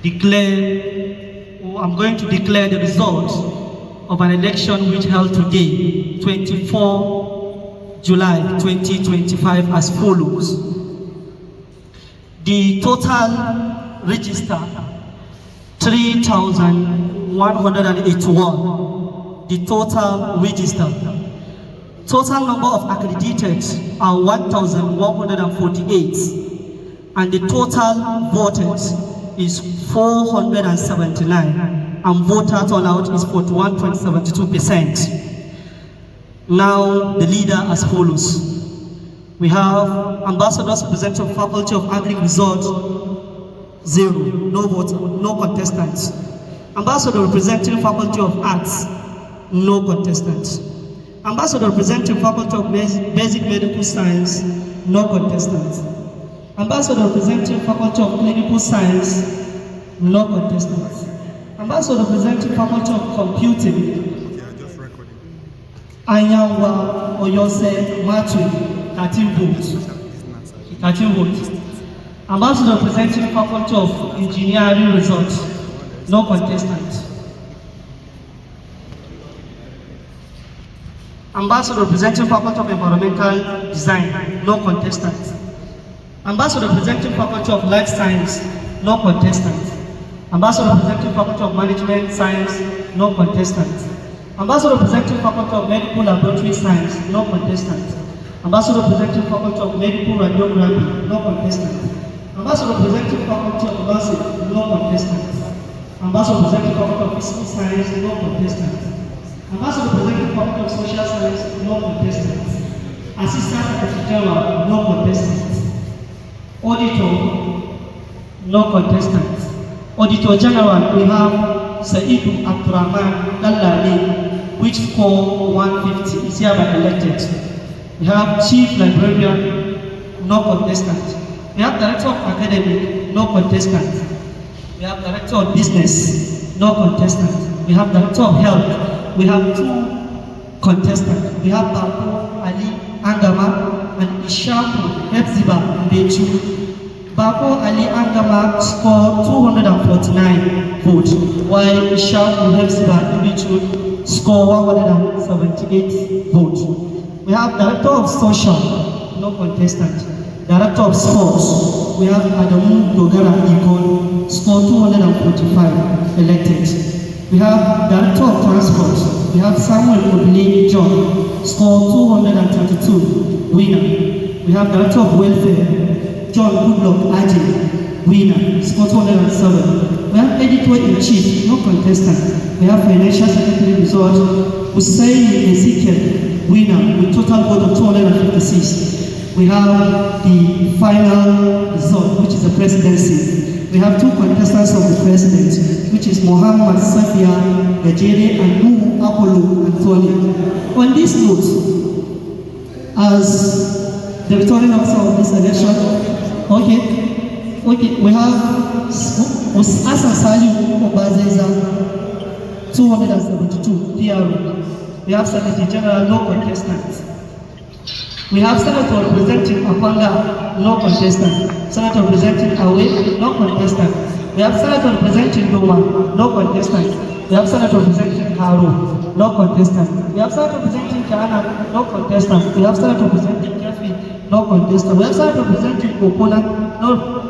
I'm going to declare the results of an election which held today, 24 July 2025, as follows. The total register, 3,181. The total register. Total number of accredited are 1,148, and the total voted is 479, and voter turnout is 41.72%. Now the leader as follows. We have ambassadors representing Faculty of Agric result 0, no voter, no contestants. Ambassador representing Faculty of Arts, no contestants. Ambassador representing Faculty of Basic Medical Science, no contestants. Ambassador representing Faculty of Clinical Science, no contestants. Ambassador representing Faculty of Computing, Anyanwa Oyose Matthew, 13 votes. 13 votes. Ambassador representing Faculty of Engineering results, no contestants. Ambassador representing Faculty of Environmental Design, no contestants. Ambassador representing Faculty of Life Science, no contestants. Ambassador representing Faculty of Management Science, no contestants. Ambassador representing Faculty of Medical Laboratory Science, no contestants. Ambassador representing Faculty of Medical Radiography, no contestants. Ambassador representing Faculty of Nursing, no contestants. Ambassador representing Faculty of Physical Science, no contestants. Ambassador representing Faculty of Social Science, no contestants. Assistant Secretary General, no contestants. Auditor, no contestants. Auditor General, we have Saidu Abdurrahman Dallali, which score 150, is hereby elected. We have Chief Librarian, no contestant. We have Director of Academic, no contestant. We have Director of Business, no contestant. We have Director of Health. We have 2 contestants. We have Bako Ali Angama and Ishaku Hepziba Bechu. Bako Ali Angama scored 249 votes, while Ishaku Hepziba Bechu scored 178 votes. We have Director of Social, no contestant. Director of Sports, we have Adamu Dogara Ikon, scored 245, elected. We have Director of Transport, we have Samuel Obini John, scored 232, winner. We have Director of Welfare, John Goodluck Aji, winner, scored 207. We have Editor-in-Chief, no contestant. We have Financial Secretary result, Hussein Ezekiel, winner, with total vote of 256. We have the final result, which is the presidency. We have 2 contestants of the president, which is Mohammed Safia Gajere and Nuhu Apollo Anthony. On this note, as the returning officer of this election, we have Asa Saliu Obazeza, 272 PRO. We have Secretary General, no contestants. We have Senator representing Apanga, no contestant. Senator representing Awe, no contestant. We have Senator representing Doma, no contestant. We have Senator representing Haro, no contestant. We have Senator representing Kana, no contestant. We have Senator representing Kefi, no contestant. We have Senator representing Kopona,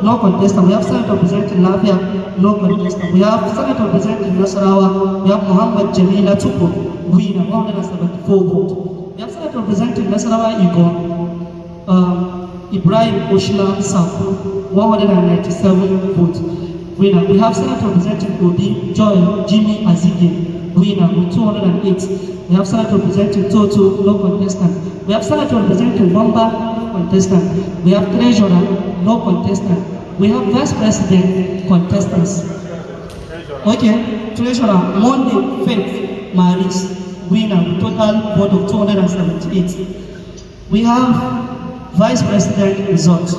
no contestant. We have Senator representing Lafia, no contestant. We have Senator representing Nasarawa. We have Muhammad Jamila Tupo, winner, 174 votes. We have Senator representing Nasarawa Igon, Ibrahim Oshila Safu, 197 votes. Winner. We have Senator representing Obi Joy Jimmy Azige, winner, with 208. We have Senator representing Toto, no contestant. We have Senator representing Wamba, no contestant. We have Treasurer, no contestant. We have Vice President, contestants. Treasurer, Monday Faith Maris, winner, with total vote of 278. We have Vice President results.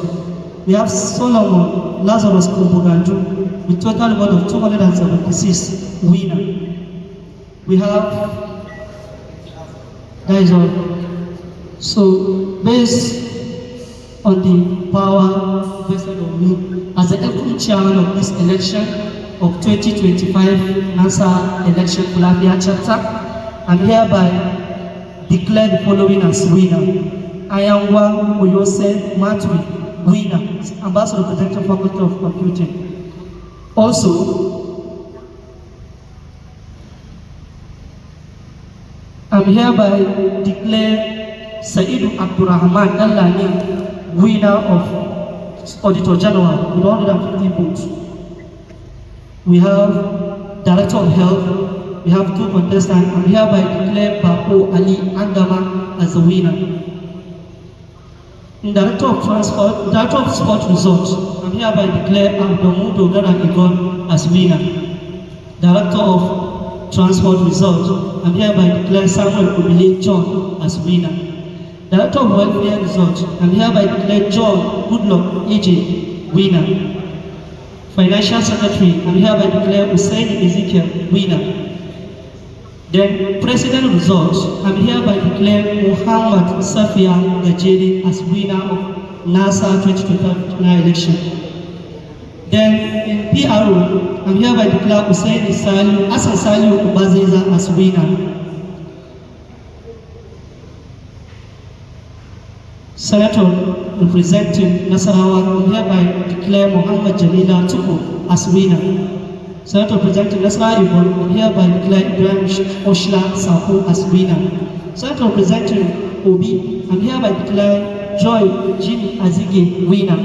We have Solomon Lazarus Kumbuganju with total vote of 276, winner. We have, that is all. So based on the power vested on me as the equity chairman of this election, of 2025 NASA election Fulafia chapter, and hereby declare the following as winner. Ayangwa Oyose Matwi, winner, Ambassador Presidential Faculty of Computing. Also, I'm hereby declare Saidu Abdurrahman Al-Lani, winner of Auditor General with 150 votes. We have Director of Health, we have 2 contestants, and hereby declare Bako Ali Andama as the winner. Director of Transport, Director of Sport Resorts, and hereby declare Abdomudo Gara Igon as winner. Director of Transport Resorts, and hereby declare Samuel Obile John as winner. Director of Welfare Resorts, and hereby declare John Goodluck AJ winner. Financial Secretary, and hereby declare Hussein Ezekiel winner. Then President Results, and hereby declare Muhammad Safia Gajeri as winner of NASA 2025 election. Then in PRO, and hereby declare Hussein Hassan Saliu Ubazeza as winner. Senator representing Nasarawa, and hereby declare Muhammad Jamila Tuku as winner. Senator representing Nasarawa Ibon, and hereby declare Ibrahim Oshla Saku as winner. Senator representing Obi, and hereby declare Joy Jimmy Azige winner.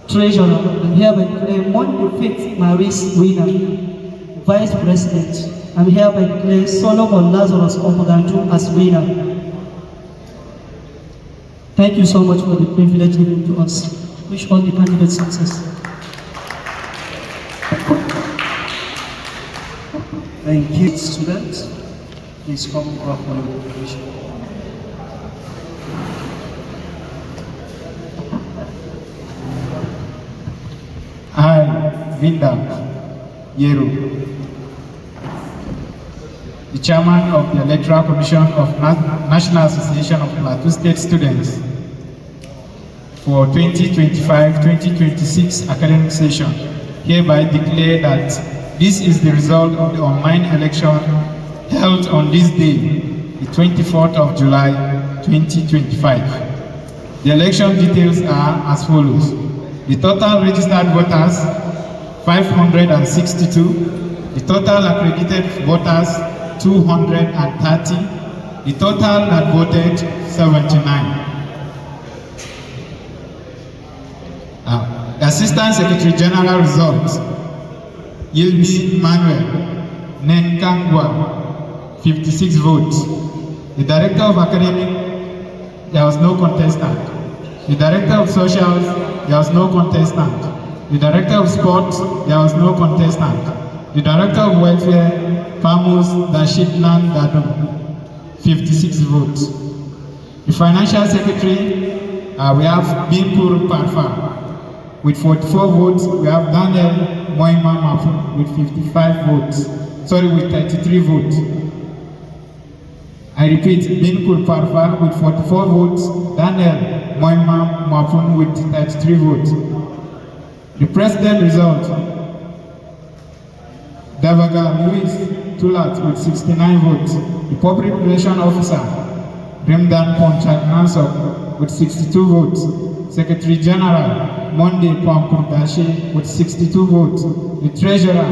Treasurer, and hereby declare Monday Faith Maris winner. Vice President, and hereby declare Solomon Lazarus Opogantu as winner. Thank you so much for the privilege given to us. Wish all the candidates success. Thank you, students. Please come up for your presentation. I, Vinda Yeru, the Chairman of the Electoral Commission of National Association of Plateau State Students for 2025-2026 academic session, hereby declare that this is the result of the online election held on this day, the 24th of July, 2025. The election details are as follows. The total registered voters, 562. The total accredited voters, 230. The total that voted, 79. The Assistant Secretary General results. Yilbi Manuel Nenkangwa, 56 votes. The Director of Academic, there was no contestant. The Director of Socials, there was no contestant. The Director of Sports, there was no contestant. The Director of Welfare, Pamus Dashitnan Dadum, 56 votes. The Financial Secretary, we have Binpur Parfa with 44 votes. We have Daniel Moima Mafu with 55 votes. Sorry, with 33 votes. I repeat, Binpur Parfa with 44 votes. Daniel Moima Mafun with 33 votes. The President result, Davaga Louis Tulat with 69 votes. The Public Relations Officer, Rimdan Ponchak Nansok with 62 votes. Secretary General, Monday Pamkurdashi with 62 votes. The Treasurer,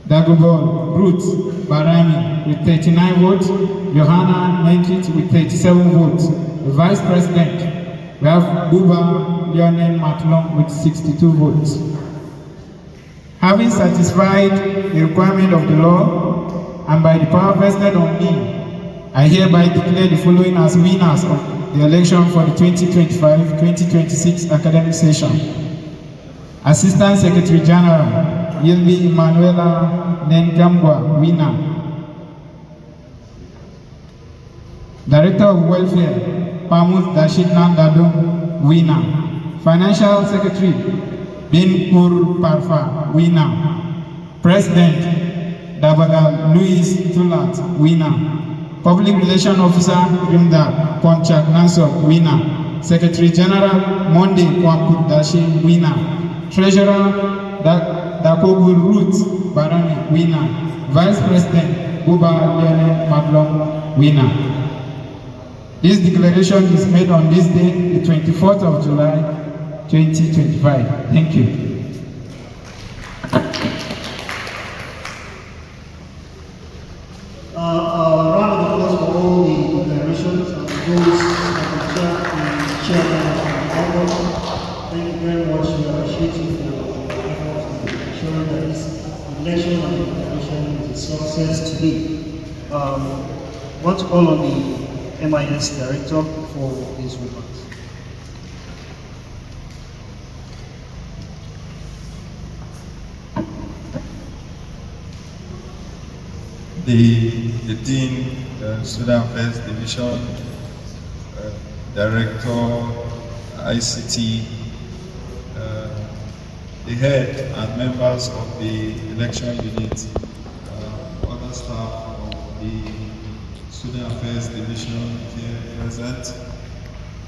Dagobol Ruth Barami with 39 votes. Johanna Menkit with 37 votes. The Vice President, we have Buba Lionel Matlong with 62 votes. Having satisfied the requirement of the law and by the power vested on me, I hereby declare the following as winners of the election for the 2025-2026 academic session. Assistant Secretary General, Yilbi Emanuela Nengambwa, winner. Director of Welfare, Pamus Dashitnan Dadum, winner. Financial Secretary, Binpur Parfa, winner. President, Dabaga Louis Tulat, winner. Public Relations Officer, Rimda Ponchak Nansok, winner. Secretary General, Monday Kwampudashi, winner. Treasurer Dakobu Ruth Barani, winner. Vice President Buba Lionel Maglong, winner. This declaration is made on this day, the 24th of July, 2025. Thank you. Round of applause for all the declarations and those that chairman of the Thank you very much. We appreciate you for your efforts in ensuring that this election and declaration is a success today. I want to call on the MIS Director for his remarks. The Dean, Student Affairs Division, Director, ICT, the head and members of the election unit, other staff of the Student Affairs Division here present,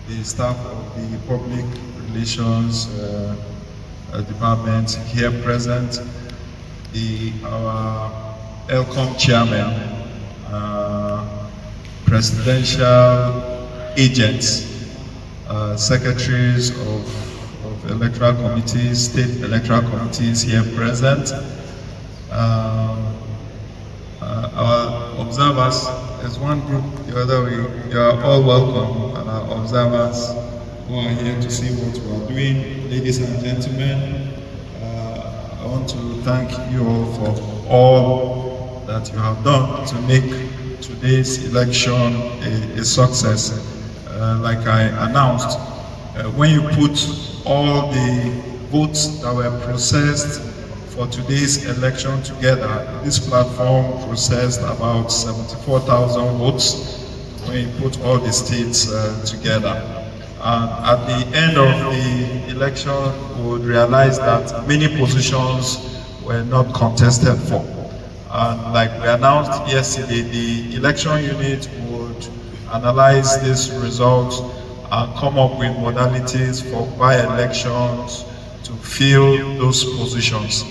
the staff of the Public Relations Department here present, our ELCOM chairman, presidential agents, secretaries of electoral committees, state electoral committees here present, our observers. There's one group the other way. You are all welcome, observers who are here to see what we are doing. Ladies and gentlemen, I want to thank you all for all that you have done to make today's election a success. Like I announced, when you put all the votes that were processed for today's election together, this platform processed about 74,000 votes when you put all the states together. And at the end of the election, we would realize that many positions were not contested for. And like we announced yesterday, the election unit would analyze these results and come up with modalities for by-elections to fill those positions.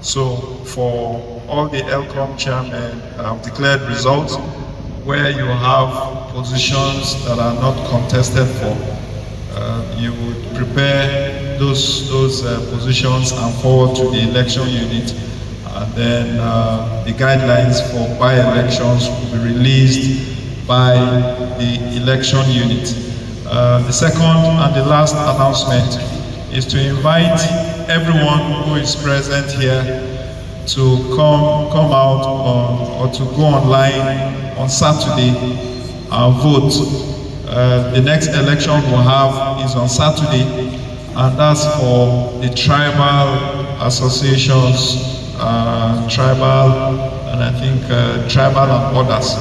So for all the ELCOM chairmen, declared results where you have positions that are not contested for. You would prepare those positions and forward to the election unit, and then the guidelines for by-elections will be released by the election unit. The second and the last announcement is to invite everyone who is present here to come out or to go online on Saturday and vote. The next election we'll have is on Saturday, and that's for the tribal associations, tribal, and I think tribal and others.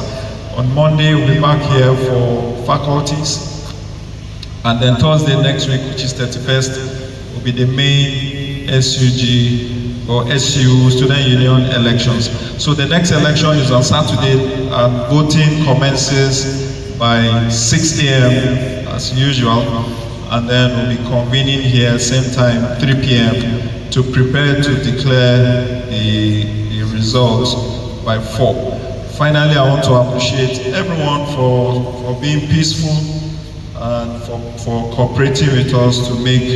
On Monday, we'll be back here for faculties, and then Thursday next week, which is 31st, will be the main SUG or SU Student Union elections. So the next election is on Saturday, and voting commences by 6 a.m. as usual, and then we'll be convening here same time, 3 p.m. to prepare to declare the results by 4. Finally, I want to appreciate everyone for being peaceful and for cooperating with us to make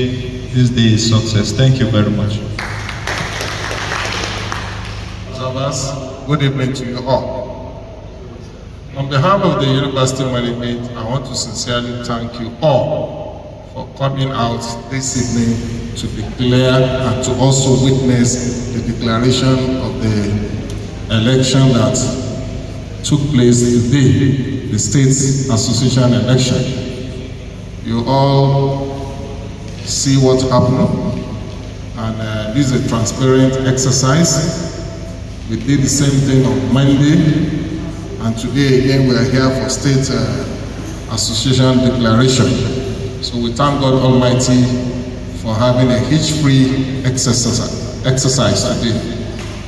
this day a success. Thank you very much. Observers, good evening to you all. On behalf of the University Management, I want to sincerely thank you all for coming out this evening to declare and to also witness the declaration of the election that took place today, the State Association election. You all see what happened, and this is a transparent exercise. We did the same thing on Monday, and today again we are here for State Association declaration. So we thank God Almighty for having a hitch-free exercise today.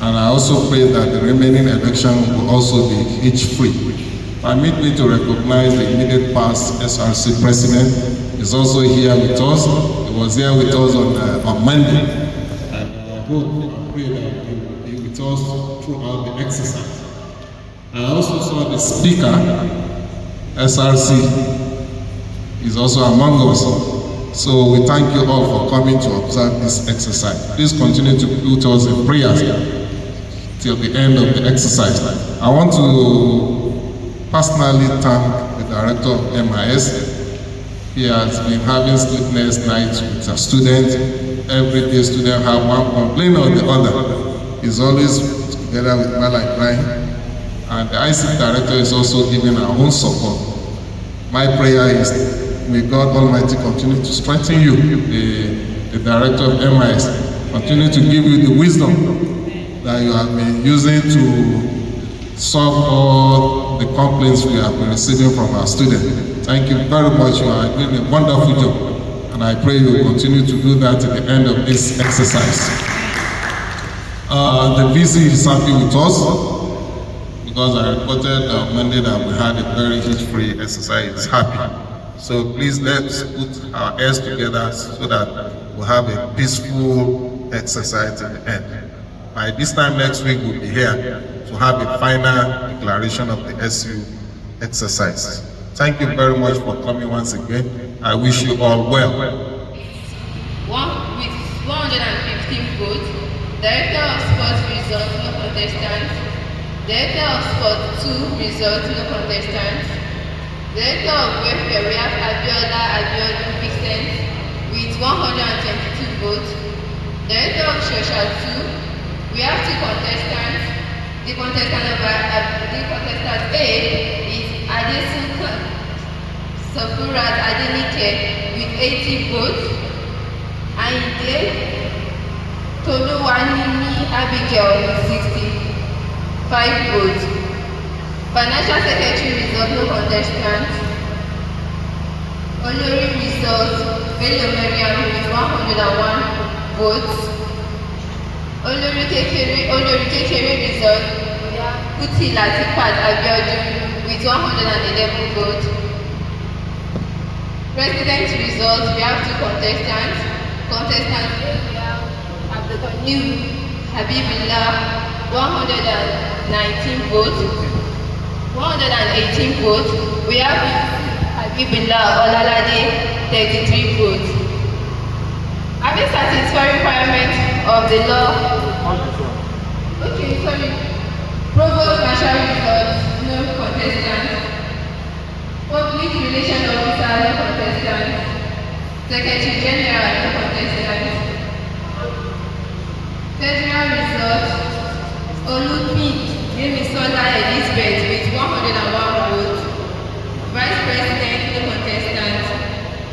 And I also pray that the remaining election will also be hitch-free. Permit me to recognize the immediate past SRC president is also here with us. He was here with us on Monday. And I hope and pray that he will be with us throughout the exercise. I also saw the speaker, SRC, is also among us. So we thank you all for coming to observe this exercise. Please continue to put us in prayers till the end of the exercise. I want to personally thank the director of MIS. He has been having sleepless nights with a student. Every day students have one complaint or the other. He's always together with Malai Brian. And the ICT director is also giving our own support. My prayer is, may God Almighty continue to strengthen you, the director of MIS, continue to give you the wisdom that you have been using to solve all the complaints we have been receiving from our students. Thank you very much. You are doing a wonderful job. And I pray you will continue to do that at the end of this exercise. The VC is happy with us, because I reported on Monday that we had a very hitch-free exercise. It's happy. So please let's put our heads together so that we'll have a peaceful exercise at the end. By this time next week, we'll be here to have a final declaration of the SU exercise. Thank you very much for coming once again. I wish you all well. With 115 votes, Director of Sports results, no contestants. Director of Sport 2 results, no contestants. Director of Welfare, we have Abiodun Vincent with 122 votes. Director of Social 2, we have 2 contestants. The contestant A is Adesun Safurat Adenike with 80 votes. Ainde Toluwanimi Abigail with 65 votes. Financial Secretary result, no contestant. Olori result, Bello Mariam with 101 votes. Olori Kekere result, Kuti Latifat Abiodun with 111 votes. President result, we have 2 contestants. Contestant A, we have Abdulkanim Habibullah, 119 votes. 118 votes. We have Habibullah Olalade, 33 votes. Having satisfied requirements of the law. Okay, sorry. Provost Marshal results, no contestant. Public Relations Officer, no contestant. Secretary General, no contestant. Federal results, Olupin Yemisola Elizabeth with 101 votes. Vice President, no contestant.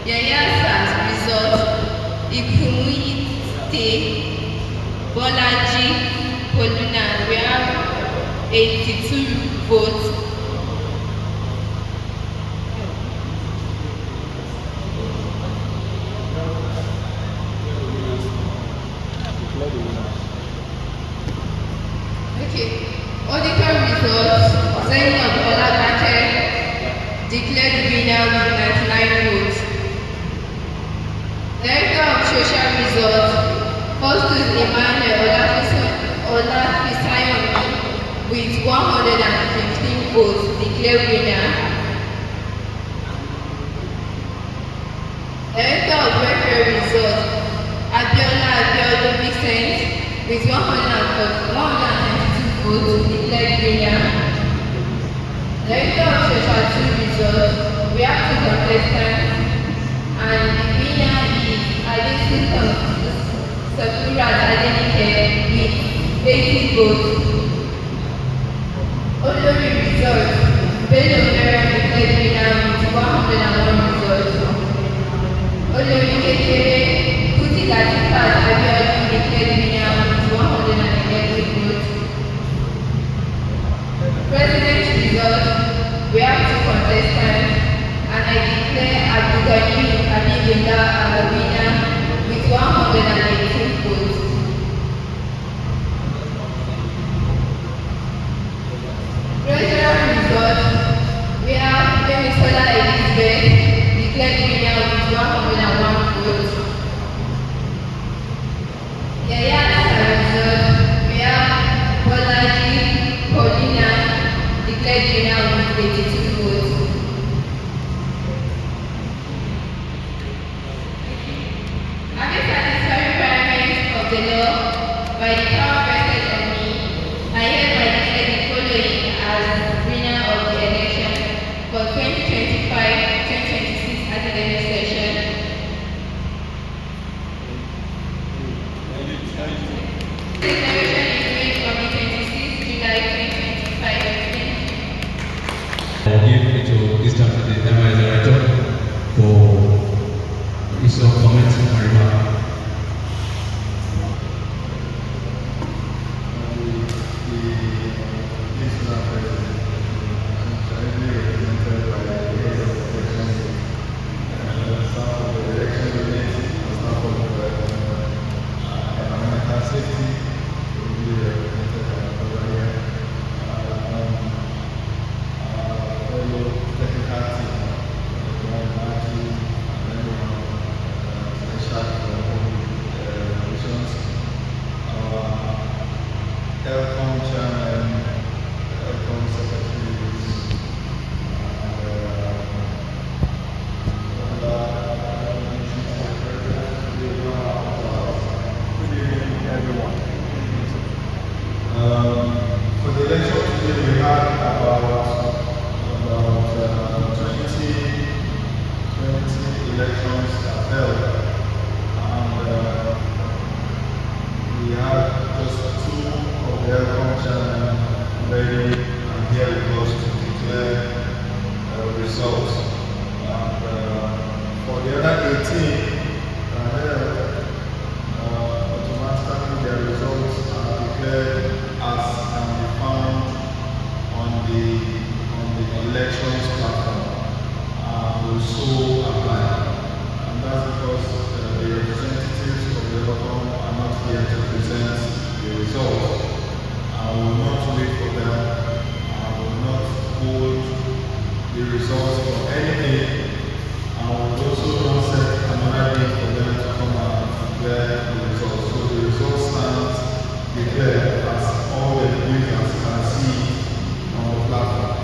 Yaya Sars result, Ikumuite Bolaji Poluna, we have 82 votes. Okay, auditor results, Zainab Olagache declared winner with 99 votes. Director of Social results, Faustus Emmanuel Olafisayomi with 115 votes declared winner. Director of Welfare results, Abiodun Vincent with 122 votes declared winner. Director of Social 2 results, we have 2 contestants, and the winner is Adesun Safurat Adenike with 80 votes. Olori results, Bello Mariam declared winner with 101 results. Olori Kekere Kuti Latifat Abiodun declared winner with 111 votes. President results, we have 2 contestants, and I declare Abdulkarim Habibullah as the winner with 118 votes. Yaya Sarazot, we have Bolaji Paulina declared winner with 82 votes. Having satisfied requirements of the law by the power vested on me, I hereby declare the following as winner of the election for 2025-2026 academic session. This declaration is made on the 26th July 2025. I'll give it to this time to the director for his comments and remarks. For the election today, we had about 20 elections that held, and we had just two of the aircon chairmen ready and here with us to declare results. And for the other 18 that held, automatically their results are declared as can be found on the elections platform will so apply. And that's because the representatives of the local are not here to present the results. I will not wait for them. I will not hold the results for anything. I will also not set another date for them to come and declare the results. So the results stand declared as all the users can see on the platform.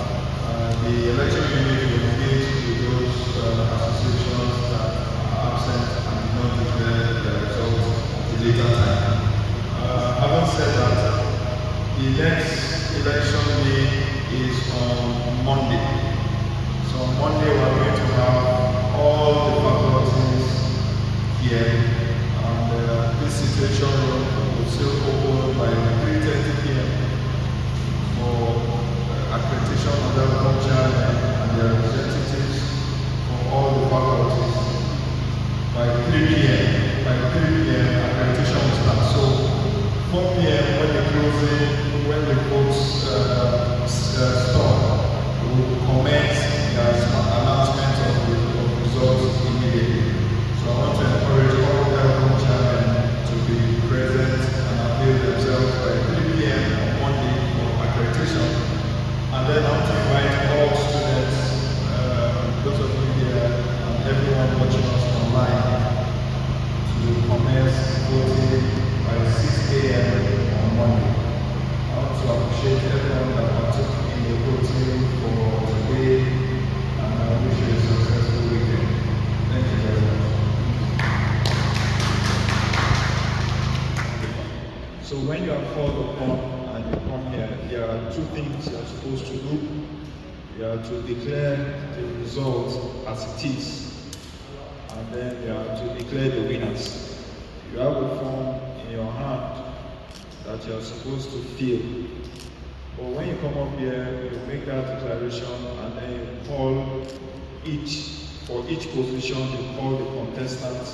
The election unit will engage with those associations that are absent and did not declare the results at a later time. Having said that, the next election day is on Monday. So on Monday we are going to have all the faculties here, and this situation will still open by 3:30 p.m. for accreditation of the culture and their representatives from all the faculties. By 3 p.m. accreditation will start. So 4 p.m. when the votes start, we will commence the announcement of the results immediately. So I want to encourage all the chairmen to be present and avail themselves by 3 p.m. on Monday for accreditation. And then I want to invite all students, those of you here and everyone watching us online, to commence voting by 6 a.m. on Monday. I want to appreciate everyone that partook in the voting for today, and I wish you a successful weekend. Thank you very much. So when you are called upon and you come here, there are two things you are supposed to do. You are to declare the result as it is, and then you are to declare the winners. You have a form in your hand that you are supposed to fill. But when you come up here, you make that declaration, and then you call for each position, you call the contestants,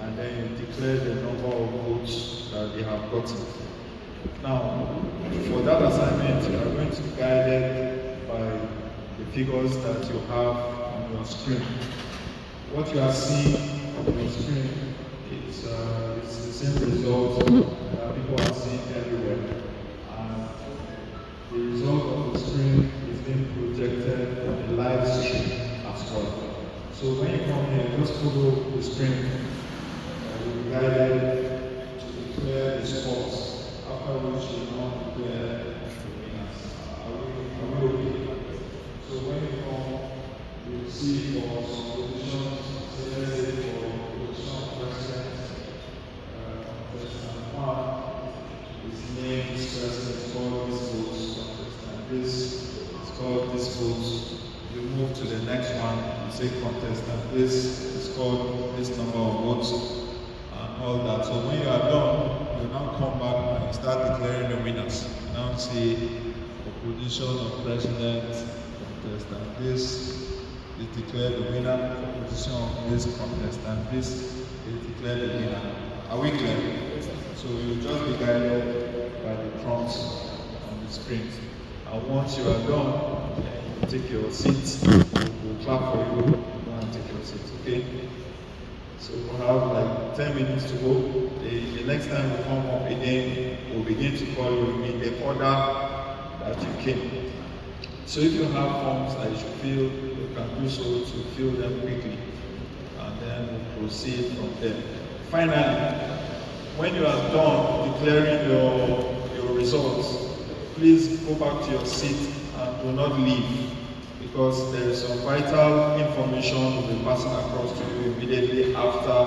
and then you declare the number of votes that they have gotten. Now, for that assignment, you are going to be guided by the figures that you have on your screen. What you are seeing on your screen is the same results that people are seeing everywhere. And the result of the screen is being projected on the live stream as well. So when you come here, just follow the screen. You'll be guided to declare the sports, after which we now declare the winners. Are we okay? So when you come, you see for some positions, say let's say for position of president, President one, his name is president, called this vote, and this is called this vote. You move to the next one, you say contestant, this is called this number of votes, and all that. So when you are done, you now come back and you start declaring the winners. You now say opposition of president, contestant, this is declared the winner, opposition of this contestant, this is declared the winner. Are we clear? So you just be guided by the prompts on the screen. And once you are done, you take your seat. We'll clap for you. Go and take your seat, okay? So we'll have like 10 minutes to go. The next time we come up again, we'll begin to call you in the order that you came. So if you have forms that you should fill, you can do so to fill them quickly. And then we'll proceed from there. Finally, when you are done declaring your results, please go back to your seat and do not leave, because there is some vital information we'll be passing across to you immediately after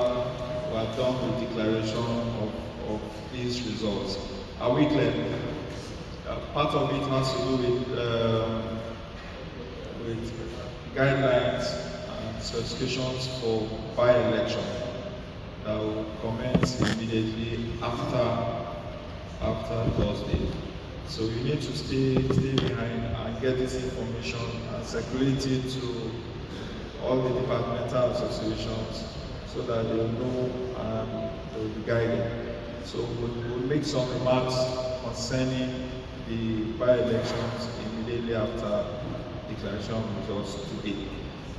we are done with declaration of these results. Are we clear? Part of it has to do with guidelines and specifications for by-election that will commence immediately after Thursday. So you need to stay behind and get this information and circulate it to all the departmental associations so that they will know and they will be guided. So we'll make some remarks concerning the by-elections immediately after declaration of results today.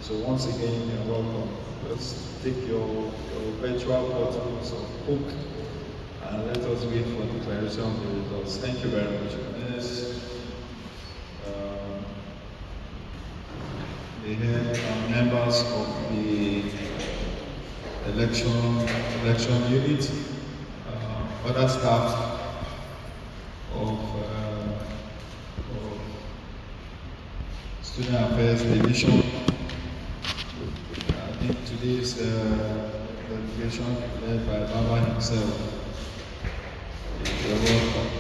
So once again, you're welcome. Just take your virtual bottles of Coke and let us wait for declaration of the results. Thank you very much. Yes. The members of the election unit, other staff of Student Affairs Division. I think today's delegation led by Baba himself. You're welcome.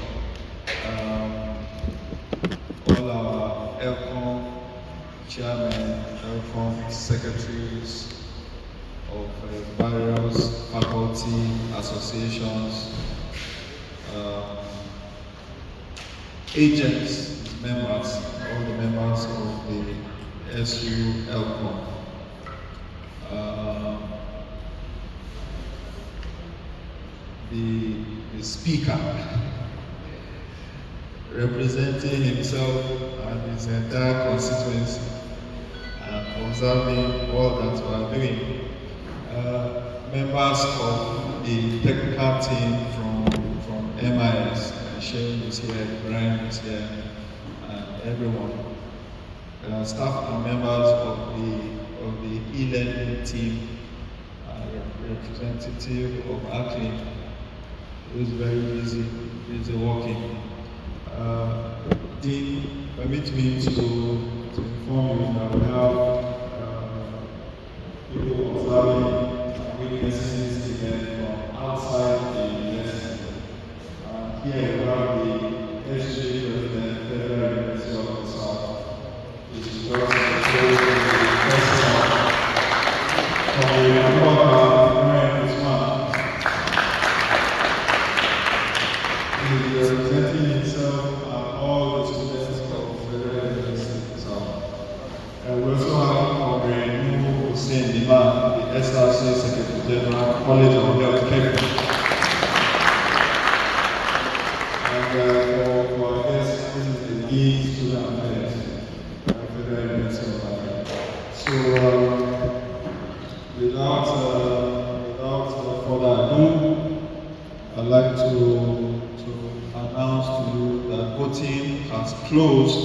All our ELCOM chairmen, ELCOM secretaries of various faculty associations, agents, members, all the members of the SU ELCOM. The speaker, representing himself and his entire constituency and observing all that we are doing. Members of the technical team from MIS, Shane is here, Brian is here, and everyone. Staff and members of the e-learning team, representative of ACLIN, who is very busy working. Dean, permit me to inform you that we have people observing and witnessing this event from outside the university. Here we have the SG President, Federal University of the South, which is just the president from the report Brian Usman. He is representing himself and all the students of Federal University of the South. And we also have Comrade Hussein Liman, the SRC Secretary General, College of Health Care. And for our guests, this is the Dean Student Affairs at Federal University of Africa. So, without further ado, I'd like to announce to you that voting has closed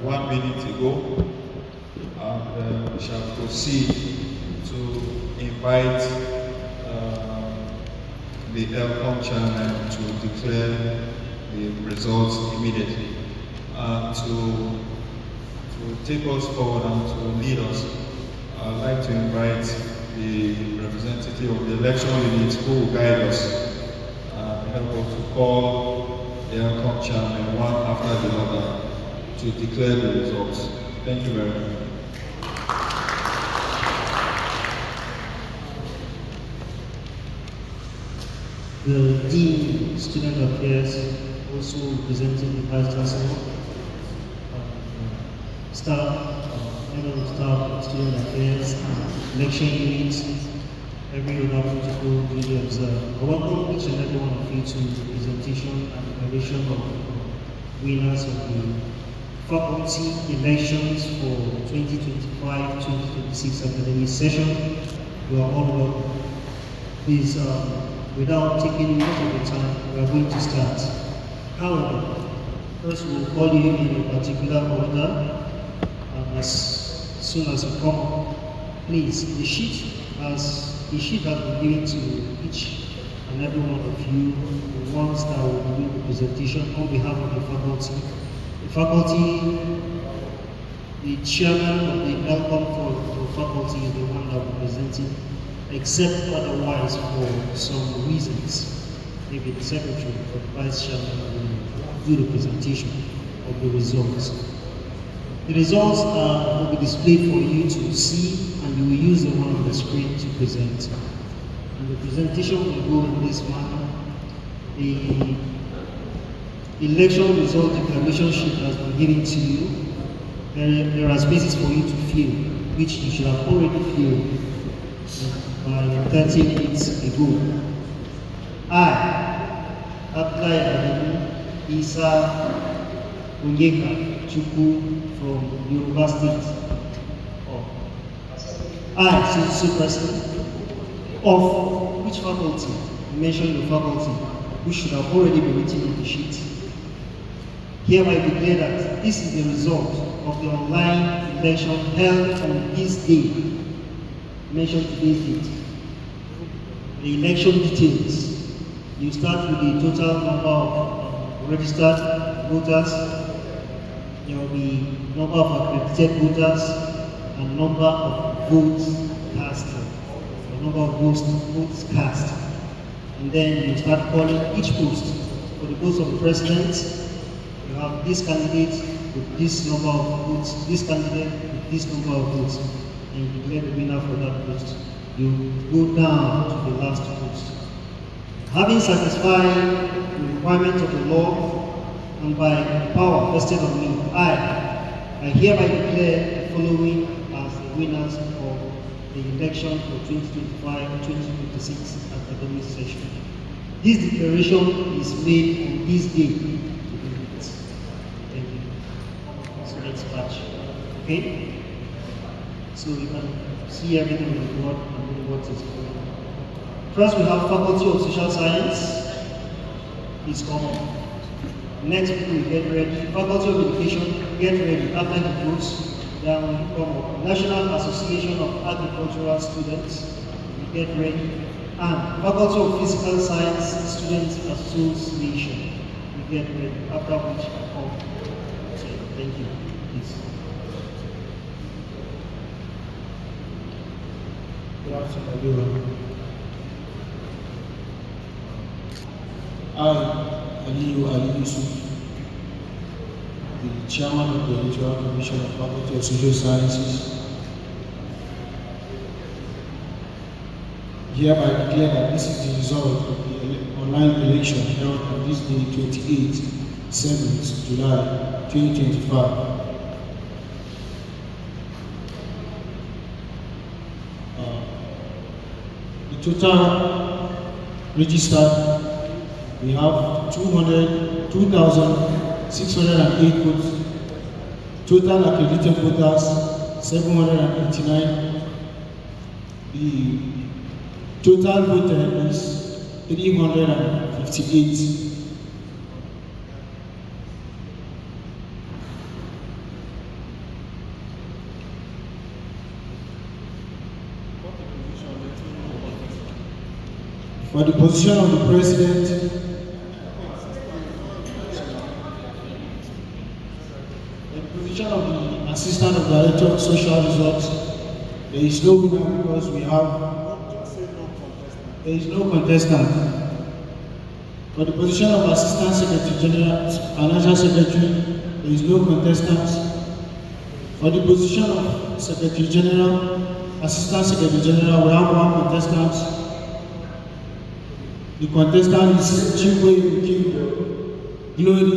1 minute ago, and we shall proceed to invite the ELCOM chairman to declare the results immediately. To take us forward and to lead us, I'd like to invite the representative of the election unit who will guide us and help us to call the ELCOM chairman one after the other to declare the results. Thank you very much. The Dean, Student Affairs, also representing the Vice Chancellor, staff, member of staff, Student Affairs, election units, every other protocol duly observed. I welcome each and every one of you to the presentation and declaration of winners of the faculty elections for 2025-2026 academic session. You are all welcome. Please, without taking much of the time, we are going to start. However, first we will call you in a particular order, and as soon as you come, please, the sheet has been given to each and every one of you, the ones that will be doing the presentation on behalf of the faculty. The faculty, the chairman of the ELCOM for the faculty is the one that will be presenting, except otherwise for some reasons. Maybe the secretary or the vice chairman will do the presentation of the results. The results will be displayed for you to see, and you will use the one on the screen to present. And the presentation will go in this manner. The election result declaration sheet has been given to you. There are spaces for you to fill, which you should have already filled by 30 minutes ago. I, Abdullah Adamu Isa Onyeka Chukwu from Yoruba State. I, Citizen President of which faculty? Mention the faculty, which should have already been written on the sheet. Hereby declare that this is the result of the online election held on this day. Mention today's date. The election details. You start with the total number of registered voters. There will be number of accredited voters and number of votes cast. The number of votes cast. And then you start calling each post. For the post of the president, you have this candidate with this number of votes, this candidate with this number of votes, and you declare the winner for that post. You go down to the last post. Having satisfied the requirements of the law and by the power vested on me, I hereby declare the following as the winners of the election for 2025-2026 academic session. This declaration is made on this day. Thank you. So let's batch. Okay? So you can see everything on the board and know what is going on. First, we have Faculty of Social Science. It's common. Next, we get ready. Faculty of Education, get ready. After the votes, then we come up. National Association of Agricultural Students, we get ready. And Faculty of Physical Science Students Association, we get ready. After which, we come. So, thank you. Please. Good afternoon, everyone. I, Aliyu Ali Yusuf, the Chairman of the Electoral Commission of Faculty of Social Sciences, hereby declare that this is the result of the online election held on this day, 7th July 2025. The total registered, we have 2,608 votes. Total accredited voters, 789. The total voted is 358. For the position of the president, the position of the assistant of director of social results, there is no winner because there is no contestant. For the position of assistant secretary general, financial secretary, there is no contestant. For the position of secretary general, assistant secretary general, we have one contestant. The contestant is Chikwe Glory,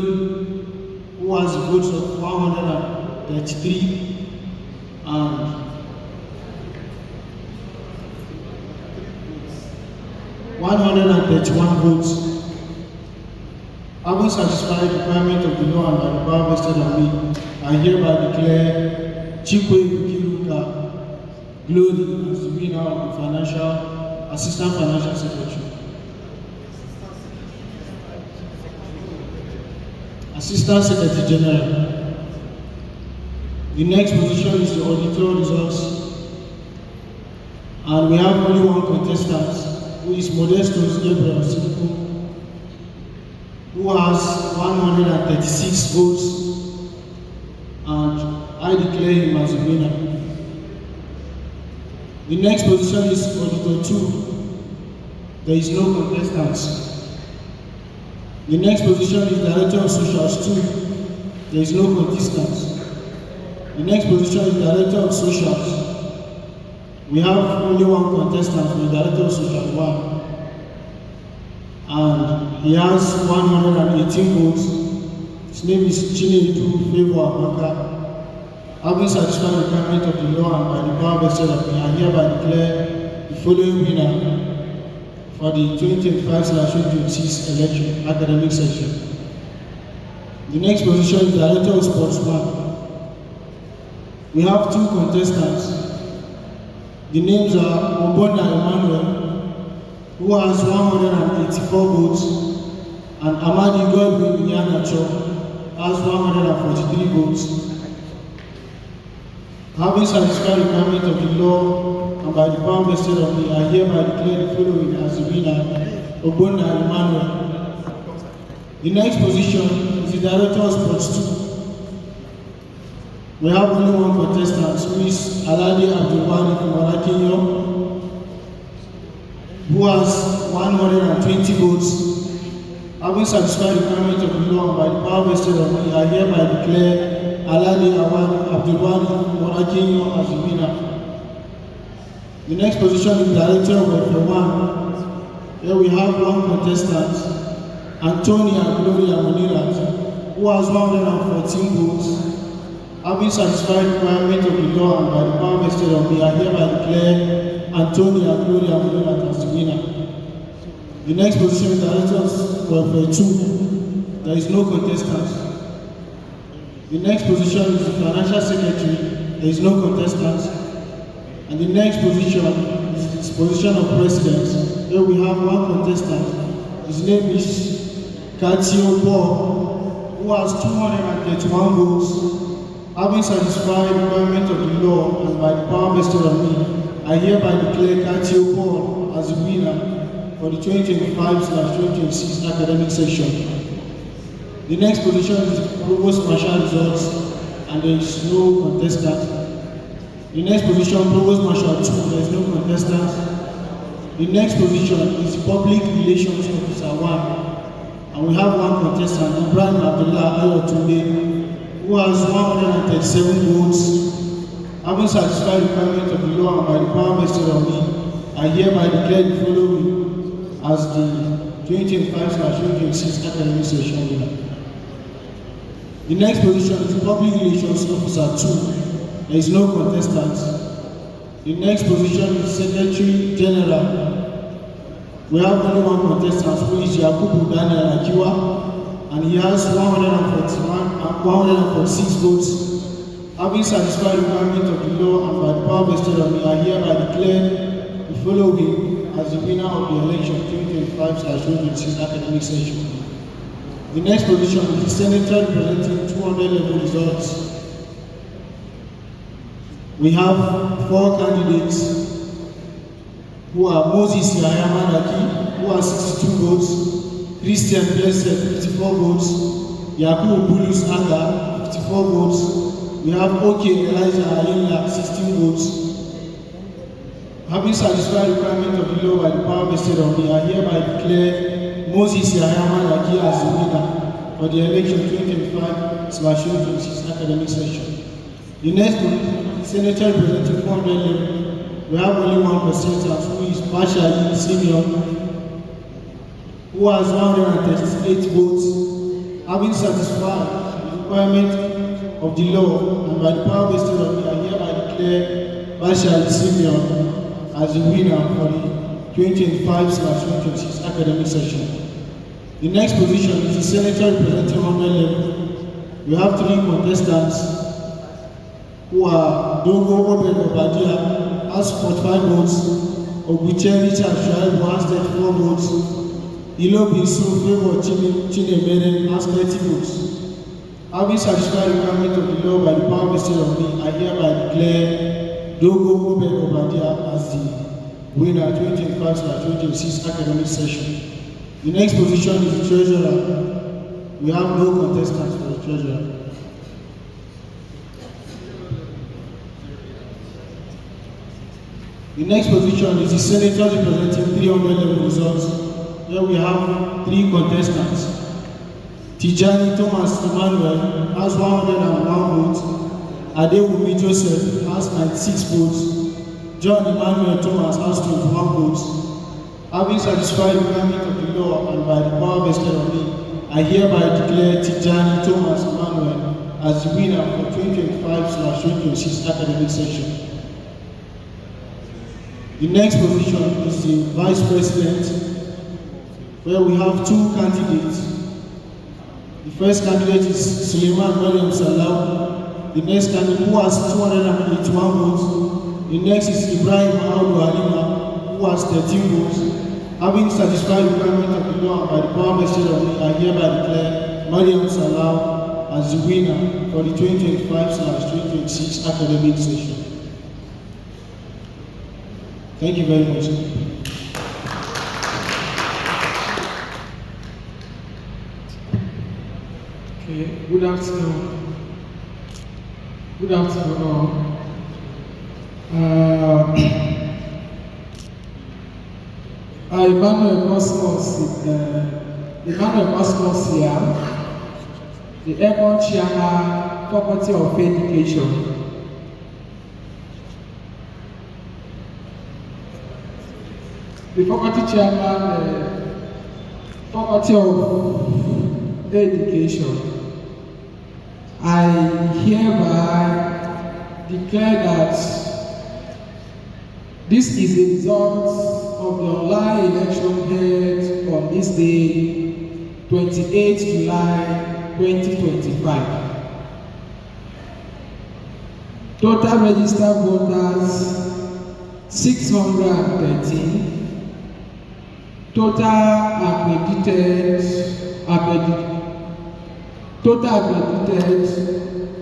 who has votes of 133 and 131 votes. Having satisfied the requirement of the law and by the power vested on me, I hereby declare Chikwe Glory as the winner of the assistant financial secretary. Assistant Secretary General. The next position is the auditor results, and we have only one contestant, who is Modestus Gabriel Siku, who has 136 votes, and I declare him as a winner. The next position is Auditor 2. There is no contestant. The next position is Director of Socials 2. There is no contestant. The next position is Director of Socials. We have only one contestant for the Director of Social 1. And he has 118 votes. His name is Chinedu Favor Amaka. Having satisfied the requirement of the law and by the power vested of me, I hereby declare the following winner for the 2025/2026 election academic session. The next position is Director of Sports 1. We have two contestants. The names are Obona Emmanuel, who has 184 votes, and Amadi Godwin Yanacho has 143 votes. Having satisfied the requirement of the law and by the power vested of me, I hereby declare the following as the winner, Obona Emmanuel. The next position is the Director of Sports 2. We have only one contestant, who is Alade Abdulwani from Warakinyo, who has 120 votes. Having satisfied the requirement of the law and by the power vested of me, I hereby declare Alade Abdulwani from Warakinyo as the winner. The next position is Director of Welfare 1. Here we have one contestant, Antonia Gloria Monirat, who has 114 votes. Having satisfied the requirement of the law and by the power vested on me, I hereby declare Antonia Gloria Monirat as the winner. The next position is Director of Welfare 2. There is no contestant. The next position is the Financial Secretary. There is no contestant. And the next position is the position of President. Here we have one contestant. His name is Katio Paul, who has 231 votes. Having satisfied the requirement of the law and by the power vested on me, I hereby declare Katio Paul as the winner for the 2025/2026 academic session. The next position is the Provost Marshal results, and there is no contestant. The next position, Provost Marshal 2, there is no contestant. The next position is the Public Relations Officer 1, and we have one contestant, Ibrahim Abdullah Ayotunde, who has 137 votes. Having satisfied the requirement of the law and by the power vested on me, I hereby declare the following as the 2025/2026 academic session winner. The next position is the Public Relations Officer 2. There is no contestant. The next position is Secretary General. We have only one contestant, who is Yakubu Daniel Akiwa, and he has 146 votes. Having satisfied the requirement of the law and by the power vested on me, I hereby declare the following as the winner of the election 2025/2026 academic session. The next position is the Senator representing 200 level results. We have 4 candidates. who are Moses Yayamanaki, who has 62 votes, Christian Blessed, 54 votes, Yakubu Bulus Aga, 54 votes. We have OK Elijah Ayinla, 16 votes. Having satisfied the requirement of the law by the power vested on me, I hereby declare Moses Yayamanaki as the winner for the election 2025/2026 academic session. The next one, Senator representing 411, we have only one presenter who is Basha Simeon, who has 138 votes. Having satisfied the requirement of the law and by the power vested on me, I hereby declare Basha Simeon as the winner for the 2025/2026 academic session. The next position is the Senator representing 111. We have 3 contestants who are Dogo Obed Obadia has 45 votes, Oguche Richard Shuaibu has 34 votes, Ilobi Su Favor Chinemere has 30 votes. Having satisfied the requirement of the law by the power vested on me, I hereby declare Dogo Obed Obadia as the winner 2025/2026 academic session. The next position is the treasurer. We have no contestants for the treasurer. The next position is the senator representing 311 results. Here we have 3 contestants. Tijani Thomas Emmanuel has 101 votes. Adewumi Joseph has 96 votes. John Emmanuel Thomas has 21 votes. Having satisfied the requirement of the law and by the power vested on me, I hereby declare Tijani Thomas Emmanuel as the winner for 2025/2026 academic session. The next position is the vice president, where we have 2 candidates. The first candidate is Suleiman Mariam Salau. The next candidate, who has 281 votes. The next is Ibrahim Audu Halima, who has 13 votes. Having satisfied the requirement of the law and by the power vested on me, I hereby declare Mariam Salau as the winner for the 2025/2026 academic session. Thank you very much. Okay, good afternoon. Good afternoon all. Emmanuel Cosmos here, the Airport Chairman, Faculty of Education. The Faculty Chairman, Faculty of Education. I hereby declare that this is the result of the online election held on this day, 28 July 2025. Total registered voters 613. Total accredited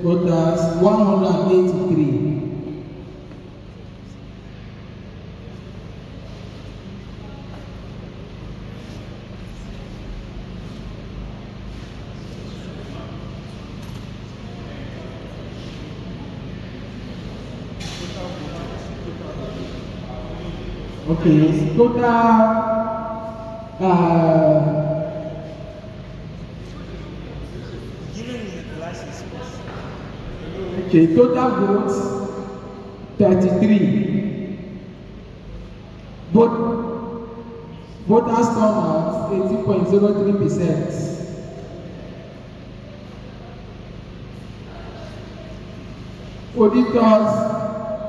voters 183. Okay, total votes 33. Voters turnout 80.03%.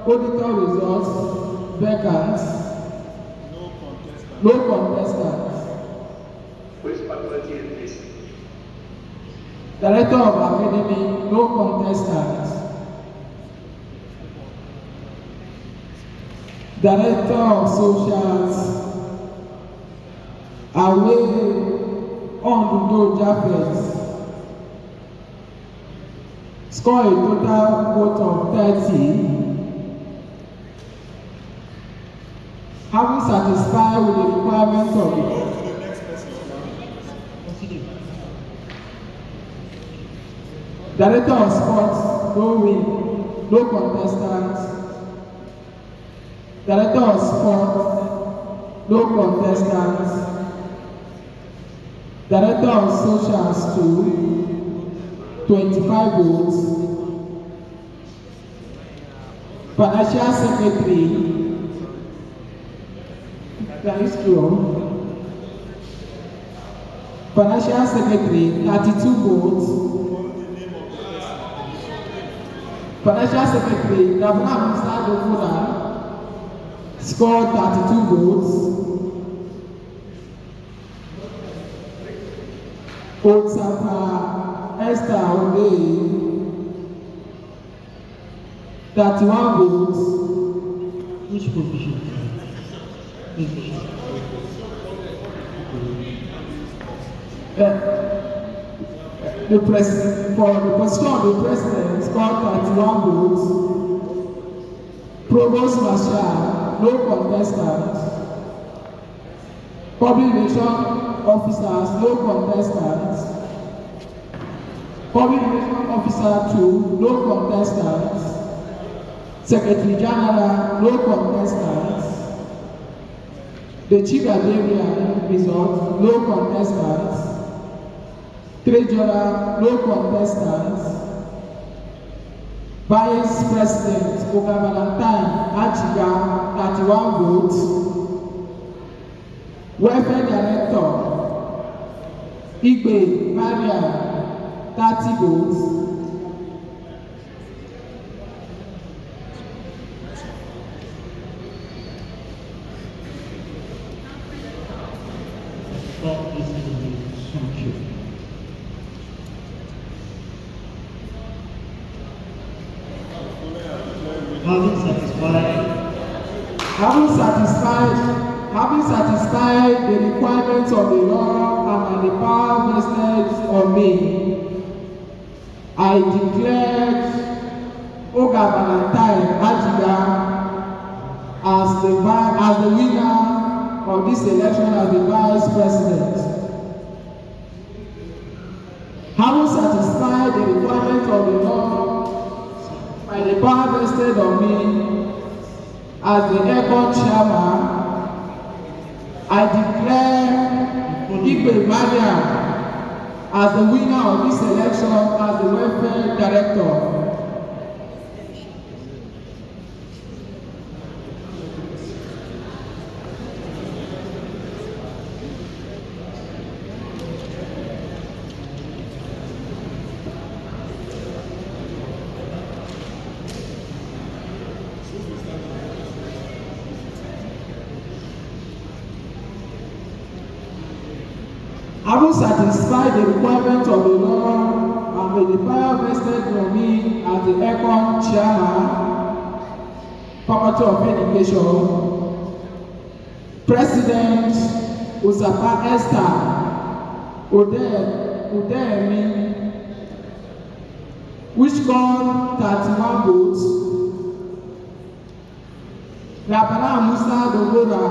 Auditor results vacant. No contestants. Which faculty is this? Director of Academy, no contestants. Director of Socials, Away Ondudo Japheth. Score a total vote of 30. Having satisfied with the requirements of the Director of Sports, no win, no contestants. Director of Sports, no contestants. Director of Socials, 25 votes. Financial Secretary, can you scroll? Financial Secretary, 32 votes. Financial Secretary, Governor Musa Dokoda, scored 32 votes. Otsapa Esther Odei, 31 votes. Which provision? The president, for the position of the president, scored 31 votes. Provost Marshal, no contestants. Public Relations Officers, no contestants. Public Relations Officer 2, no contestants. Secretary General, no contestants. The Chief Librarian result, no contestants. Treasurer, no contestants. Vice President Oga Valentine Ajiga, 31 votes. Welfare Director Igbe Maria, 30 votes. Thank you. Having satisfied the requirements of the law and by the power vested on me, I declared Oga Valentine Ajiga as the winner of this election as the Vice President. Having satisfied the requirements of the law by the power vested on me as the airport chairman, I declare Igbe Maria as the winner of this election as the welfare director. Having satisfied the requirements of the law and with the power vested on me as the ECON chairman, Faculty of Education, President Otsapa Esther Odei, which got 31 votes. Governor Musa Dokoda,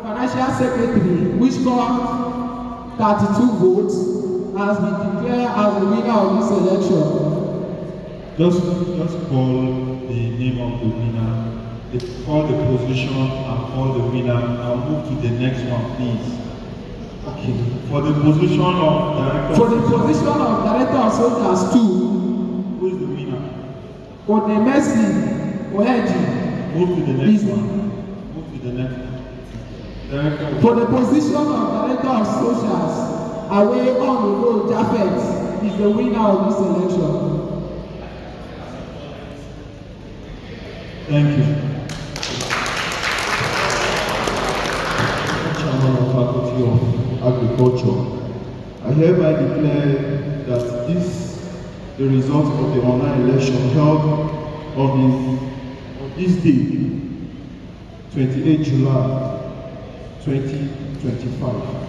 Financial Secretary, which got 32 votes, has been declared as the winner of this election. Just call the name of the winner, call the position and call the winner. I'll move to the next one, please. Okay. For the position of Director of Soldiers 2. Who is the winner? Odemesi Oheji. Move to the next one. Move to the next one. For the position of Director of Socials, Away on the road Japheth is the winner of this election. Thank you. Chairman of Faculty of Agriculture, I hereby declare that the result of the online election held on this day, 28 July 2025.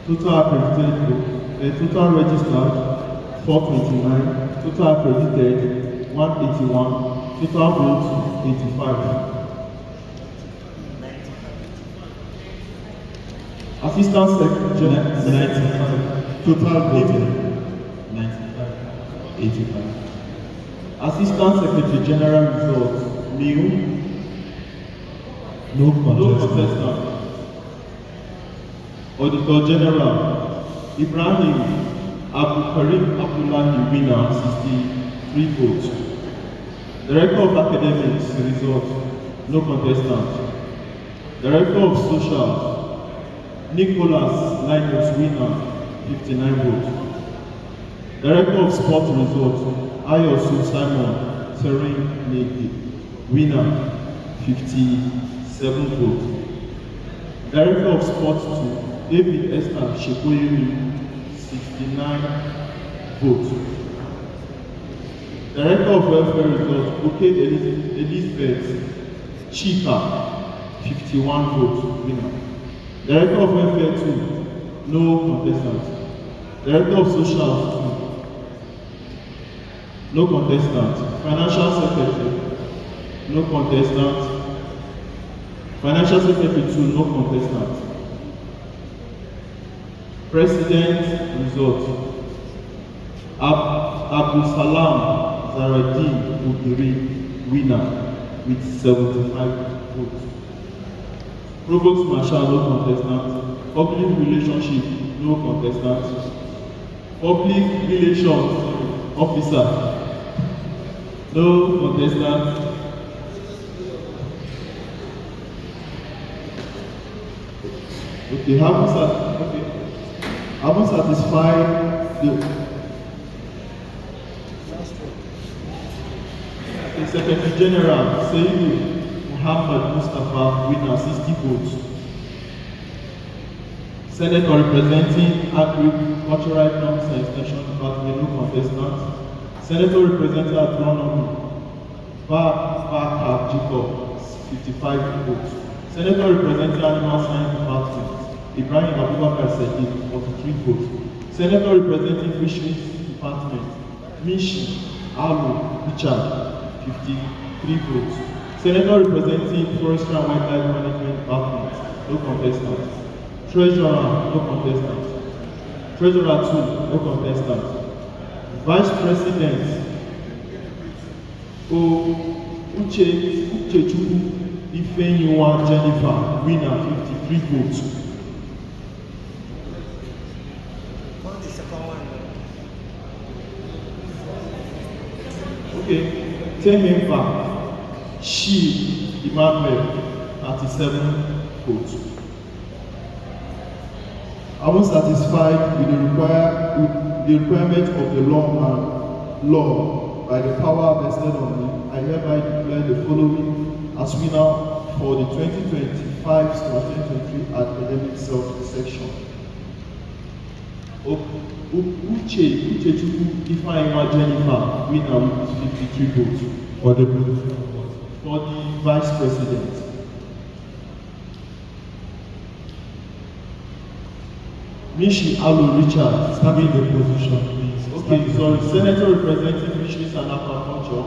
Total registered 429, total accredited 181, total votes 85. Assistant Secretary, 95. Total voting, 95. 85. Assistant Secretary General results, new. No contestant. Auditor General, Ibrahim Abdulkarim Abdullahi, winner, 63 votes. Director of Academics, result, no contestant. Director of Social, Nicholas Linus, winner, 59 votes. Director of Sport, result, Ayosu Simon Sering Negi, winner, 57 votes. Director of Sports 2, David Esther Shekoyemi, 69 votes. Director of Welfare Resort, Oke Elizabeth Chika, 51 votes, winner. Director of Welfare 2, no contestant. Director of Social 2, no contestant. Financial Secretary, no contestant. Financial Secretary 2, no contestant. President result, Abdul Salam Zaradin Ogiri, winner, with 75 votes. Provost Marshal, no contestant. Public Relationship, no contestant. Public Relations Officer, no contestant. Okay, haven't satisfied the Secretary General, Sayyidu Muhammad Mustafa, winner, 60 votes. Senator representing Agricultural Economics and Extension Department, no contestant. Senator representing Agronomy, Bakar Jacob, 55 votes. Senator representing Animal Science Department, Ibrahim Abubakar Sadiq, 43 votes. Senator representing Fisheries Department, Mishi Alu Richard, 53 votes. Senator representing Forestry and Wildlife Management Department, no contestant. Treasurer, no contestant. Treasurer 2, no contestant. Vice President, Uchechukwu Ifenyuwa Jennifer, winner, 53 votes. What's the second one? Okay, 10 member, she, Emmanuel, 37 votes. I was satisfied with the requirement of the law by the power vested on me. I hereby declare the following as winner for the 2025-2023 academic section. Uchechukwu Ifeanyiwa Jennifer, winner with 53 votes for the vice president. Mishi Alu Richard, standing the position, please. Okay, sorry. Senator representing Fisheries and Aquaculture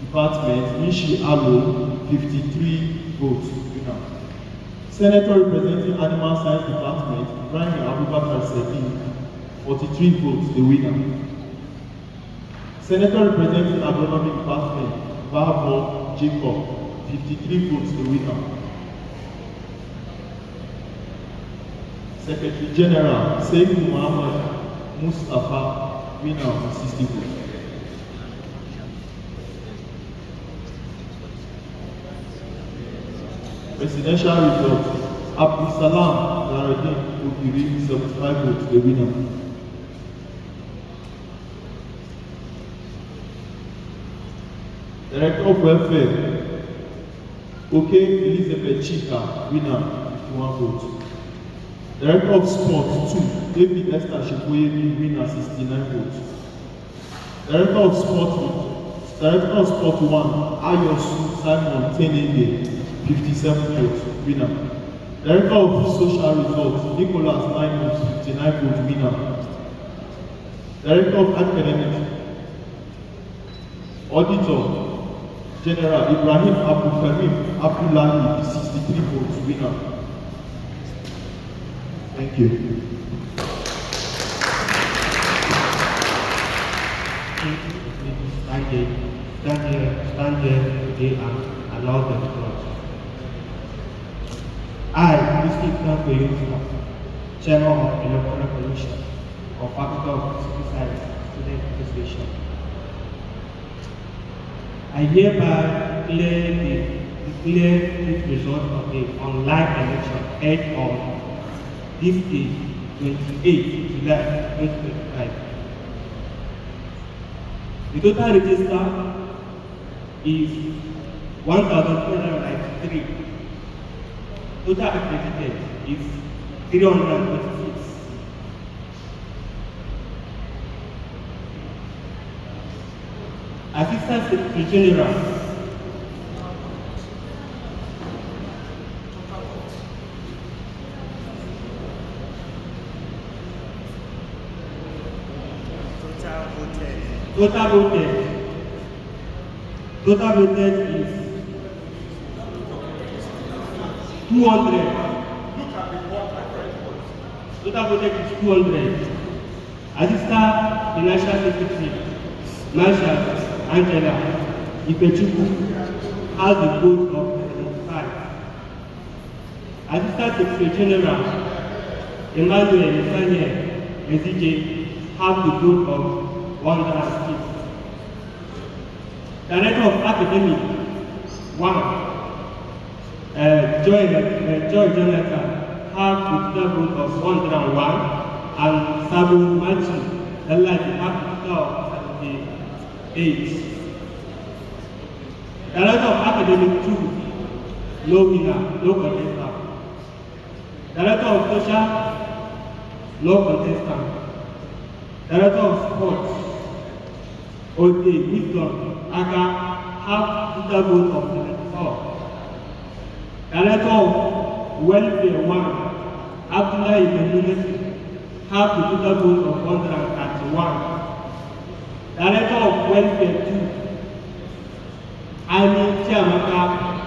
Department, Mishi Alu, 53 votes, winner. Senator representing Animal Science Department, Ibrahim Abubakar Sadiq, 43 votes, the winner. Senator representing Agronomy Department, Babo Jacob, 53 votes, the winner. Secretary General, Sayyidu Muhammad Mustafa, winner with 60 votes. Presidential result, Abdul Salam Zaradin Ogiri, 75 votes, the winner. Director of Welfare, Oke Elizabeth Chika, winner, 51 votes. Director of Sport 2, David Esther Shekoyemi, winner, 69 votes. Director of Sport 1, Ayosu Simon Tenenge, 57 votes, winner. Director of Social Results, Nicholas Linus, 59 votes, winner. Director of Academics, Auditor General Ibrahim Abdulkarim Abdullahi, 63 votes, winner. Thank you. Stand here today and announce the results. I, Mr. Franco, Chairman of Electoral Commission of Faculty of Civil Science Student Association, I hereby declare the result of the online election held on this day, 28 July 2025. The total register is 1,293. Total accredited is 326. Assistant Secretary General total voted is 200. Total voted is 200. Assistant Financial Secretary Marshal Angela Ifechukwu has the vote of 75. Assistant Secretary General Emmanuel Nathaniel Ezije has the vote of 106. Director of Academic 1, Joy Jonathan have the total vote of 101, and Sabu Machi Elijah have the total of 78. Director of Academic 2, no winner, no contestant. Director of Social, no contestant. Director of Sports, Ode Wisdom Aka have total vote of 74. Director of Welfare 1, Abdullah Ibrahim have the total vote of 131. Director of Welfare 2, Ani Chiamaka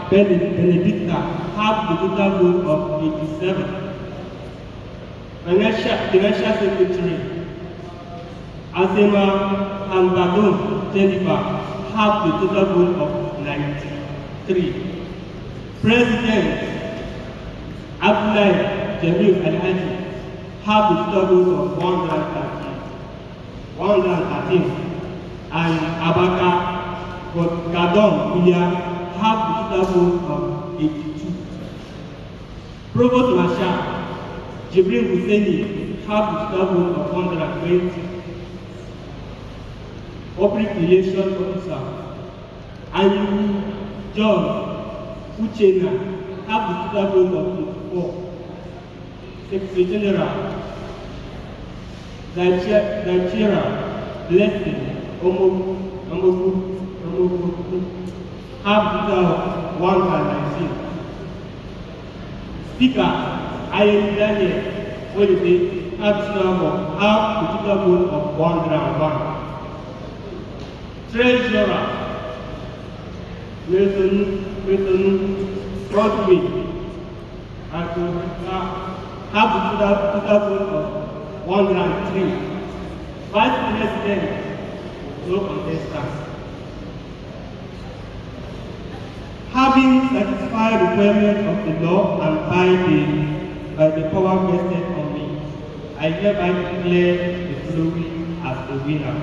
Benedicta have the total vote of 87. Financial Secretary Azema Hambadon Jennifer have the total vote of 93. President Abdullah Jamil Alhaji have the total vote of 113. And Abaka Gadon Ilya have the total vote of 82. Provost Marshal Jibril Husseini have the total vote of 120. Public Relations Officer and John Uchena have the total vote of 84. Secretary General Nigeria Blessing Omogu have the total of 119. Speaker Ayen Daniel Holiday have the total vote of 101. Treasurer Wilson Broadway have the total vote of 103. Vice President, no contestant. Having satisfied the requirements of the law and by the power vested on me, I hereby declare the following as the winner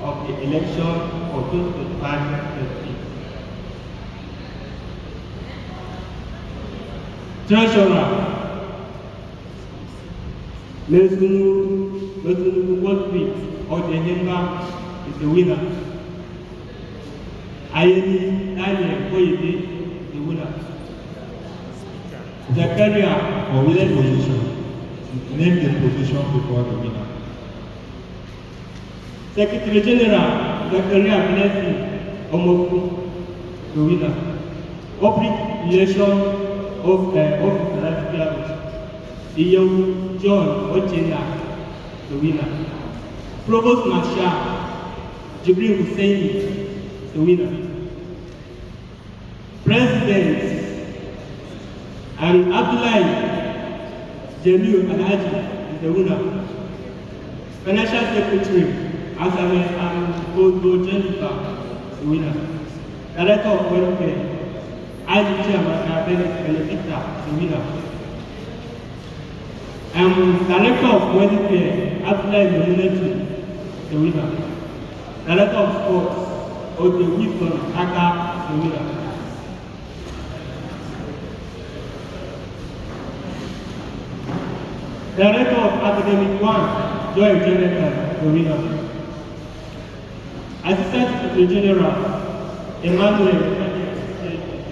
of the election for 2025-2026. Treasurer Mesunu Wotri Odehemba is the winner. Ayeni Daniel Koyede the winner. Zakaria For which position? Name the position before the winner. Secretary General Zakaria Blessing Omoku the winner. Public Relations of Officer Iyowu John Ochena the winner. Provost Marshal Jibril Husseini the winner. President and Abdullah Jamil Alhaji is the winner. Financial Secretary, I'm Gold Jennifer, the winner. Director of Welfare, Ali Chiamaka Benedicta, the winner. Director of Welfare, Abdullah Nominati, the winner. Director of Sports, Ode Wilson Aka, the winner. Director of Academic 1, Joy Jonathan, the winner. Assistant Secretary General, Emmanuel,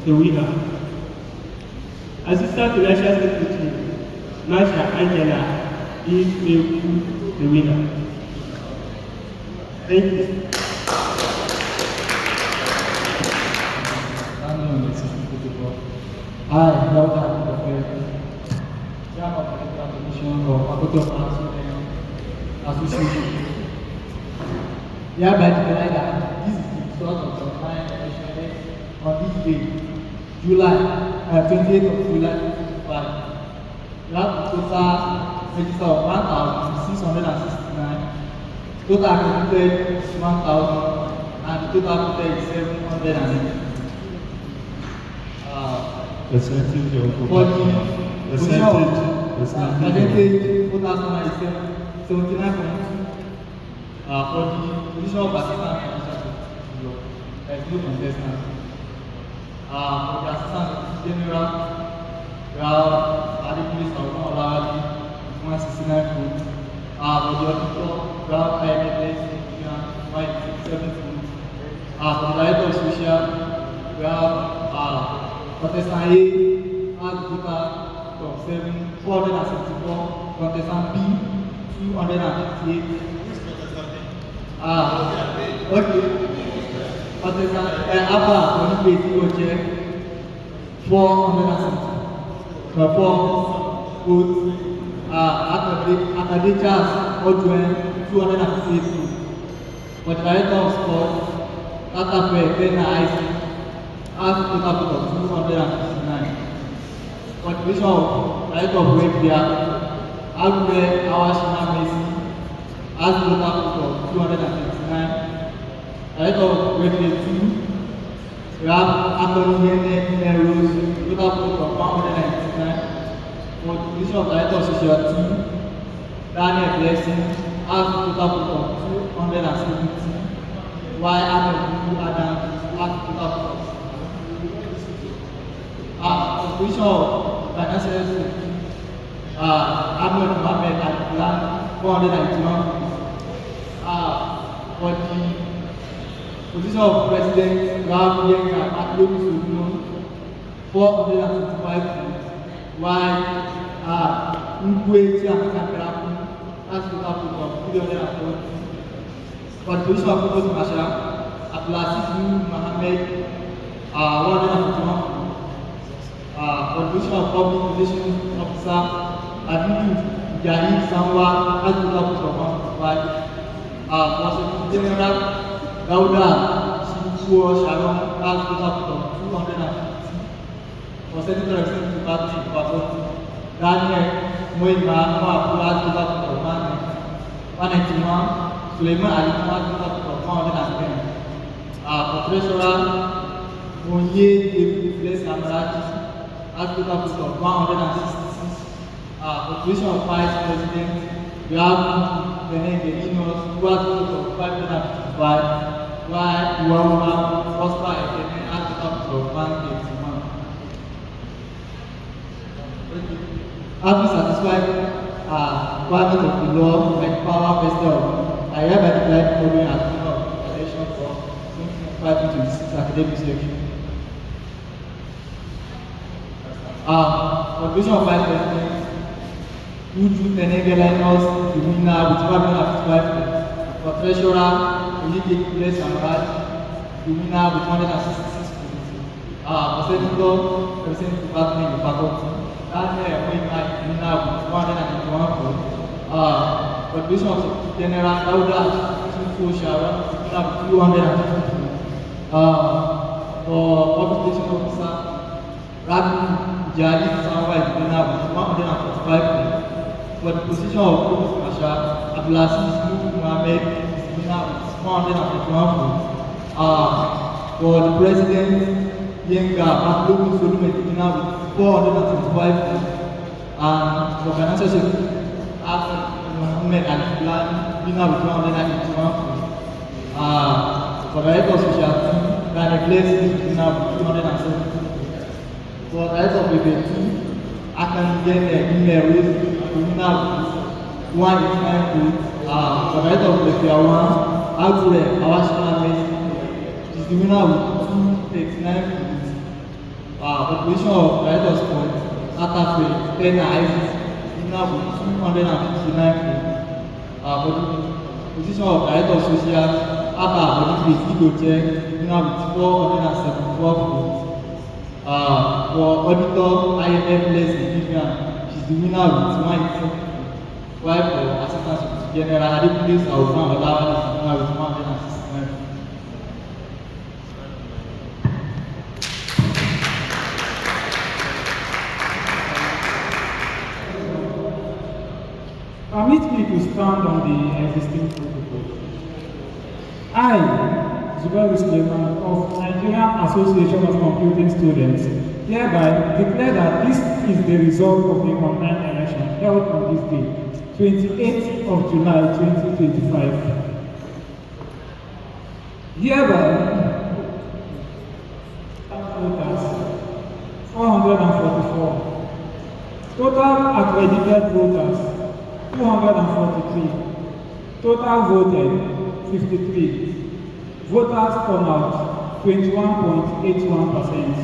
the winner. Assistant Financial Secretary, Masha Angela, the winner. Thank you. Hi, welcome to the fair. Chairman of the Commission of Faculty of Arts Association. Hereby declare that this is the result of the online election on this day, 28th of July 2025. We have a total register of 1,669, total accredited is 1,000, and the total voted is 780. Percentage of percentage total number is 79.2. For the position of assistant there is no contestant. For the assistant general, we have Adekunle Salman Olawale with 169 votes. For the auditor, we have IMS 187 votes. For the director of social, we have contestant A has a total of 474, contestant B 258. Okay. Contestant Abba on the check 474 votes. Academics Odwen 258. For the director of sports, Tatape Bena Isaac has a total of 259. For the division of director of welfare, Agbe Awashina Messi has a total of 259. Director of welfare 2, we have Anthony Hene Rose, total of 199. For the division of director of social 2, Daniel Blessing has a total of 270. While Adams has a total of position of financial secretary, Ahmed Mohamed Al-Plan, 491. For the position of president, we have Yenga Atlobi Solomon, 455. While Ngwe Chiamaka has a total of 340. For the position of provost marshal, Abdulaziz Mohammed, 151. For the position of public relations officer, Abidu Jahid Samwa has a total of 155. For secretary general, Gauda Shibuo Sharon has a total of 250. For senator representative party Faculties, Daniel Moima Moapu has a total of 191. Suleiman Ali has a total of 110. For treasurer, Monye David Amarachi has a total of 166. For position of vice president, we have Benedict Inos, who has a total of 555, while Uwama Prosper Ekene has a total of 181. Having satisfied requirement of the law like power vested on, I hereby declare the following as winner of the election for 2025-26 academic selection. For the position of vice president, Uju Tenegelenos is the winner with 555 votes. For treasurer, Olivia Kule Samraj is the winner with 166 votes. For senator, representing Departmental of Faculties, Daniel Moima is the winner with 181 votes. For the position of secretary general, Dauda Chifu Sharon is the winner with 250 votes. For public relations officer, Rabi Jali Samwa is the winner with 145 votes. For the position of Provost Marshal, Abdulaziz Mohammed is the winner with 451 votes. For the President, Yenga Abdul Solomon is the winner with 425 votes. And for Financial Secretary, Mohammed Al-Fulani, winner with 181 votes. For Director of Social Team, Daniel Blaise is the winner with 270 votes. For Director of BBT, I can get an email with the winner with 189 votes. For Director of BBT1, Alfred Awashima Messi is the winner with 239 votes. For the position of Director of Sport, Atafe Tena Isis is the winner with 259 votes. For the position of Director of Social, Abba Boniface Igoje, winner with 474 votes. For Auditor IMF Leslie Vivian, she's the winner with 187 votes. While for Assistant Secretary General Adekunle Sauzan Olawa is the winner with 169 votes. Permit me to stand on the existing protocol. I, Zubairu Suleiman of Nigerian Association of Computing Students, hereby declare that this is the result of the online election held on this day, 28th of July 2025. Hereby, voters 444, total accredited voters 243, total voted 53. Voters turnout 21.81%.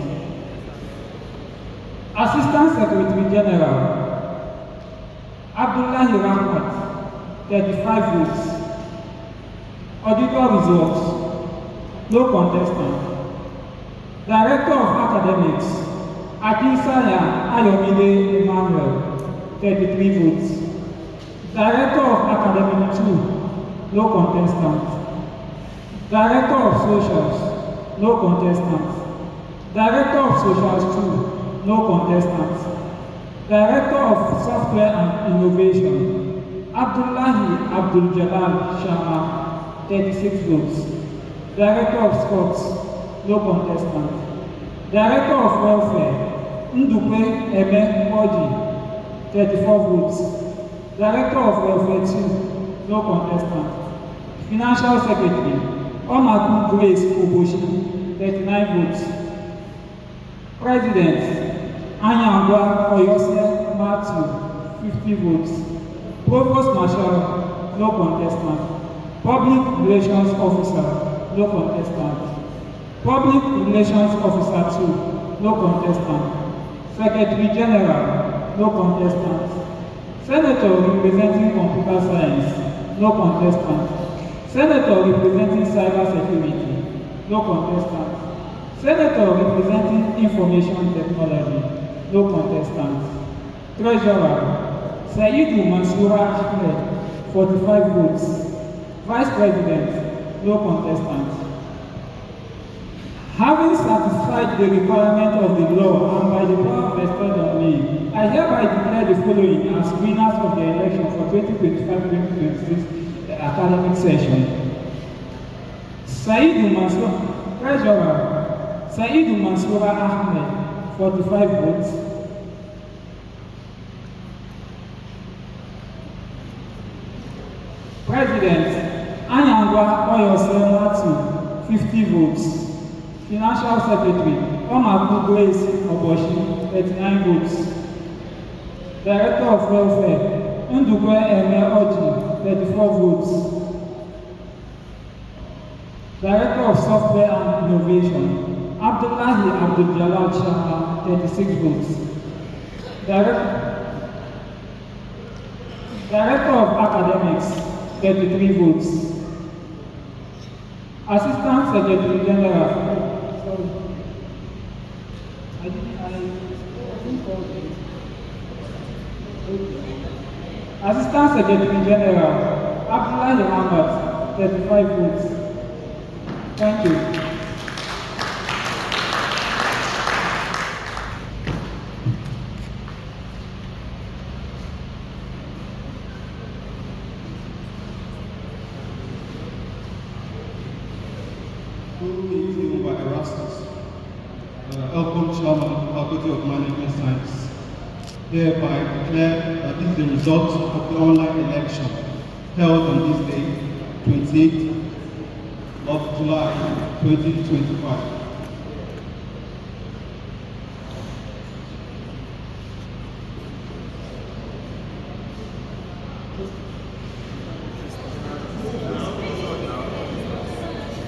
Assistant Secretary General Abdullahi Rahmat 35 votes. Auditor results, no contestant. Director of Academics Akinsanya Ayomide Emmanuel 33 votes. Director of Academic 2, no contestant. Director of Socials, no contestant. Director of Socials 2, no contestant. Director of Software and Innovation, Abdullahi Abdul Jalal Sharma, 36 votes. Director of Sports, no contestant. Director of Welfare, Ndukwe Eme Oji, 34 votes. Director of Welfare 2, no contestant. Financial Secretary, Omaku Grace Oboshi, 39 votes. President, Anyangwa Oyose Matthew, 50 votes. Provost Marshal, no contestant. Public Relations Officer, no contestant. Public Relations Officer 2, no contestant. Secretary General, no contestant. Senator representing Computer Science, no contestant. Senator representing Cyber Security, no contestant. Senator representing Information Technology, no contestant. Treasurer, Saidu Mansoura Ahmed, 45 votes. Vice President, no contestant. Having satisfied the requirement of the law and by the power vested on me, I hereby declare the following as winners of the election for 2025-2026 academic session. Saidu Mansoura, Treasurer, Saidu Mansoura Ahmed, 45 votes. President, Anyangwa Oyose Matthew, 50 votes. Financial Secretary, Omaku Grace Oboshi, 39 votes. Director of Welfare, Ndukwe Eme Oji, 34 votes. Director of Software and Innovation, Abdullahi Abdul Jalal Sharma, 36 votes. Director of Academics, 33 votes. Assistant Secretary General, Assistant Secretary General, Abdullahi Ahmad, 35 votes. Thank you. 2018 by Erasmus, Elcom Chairman, Faculty of Management Science, hereby declare that this is the result of the online election held on this day, 28th of July 2025.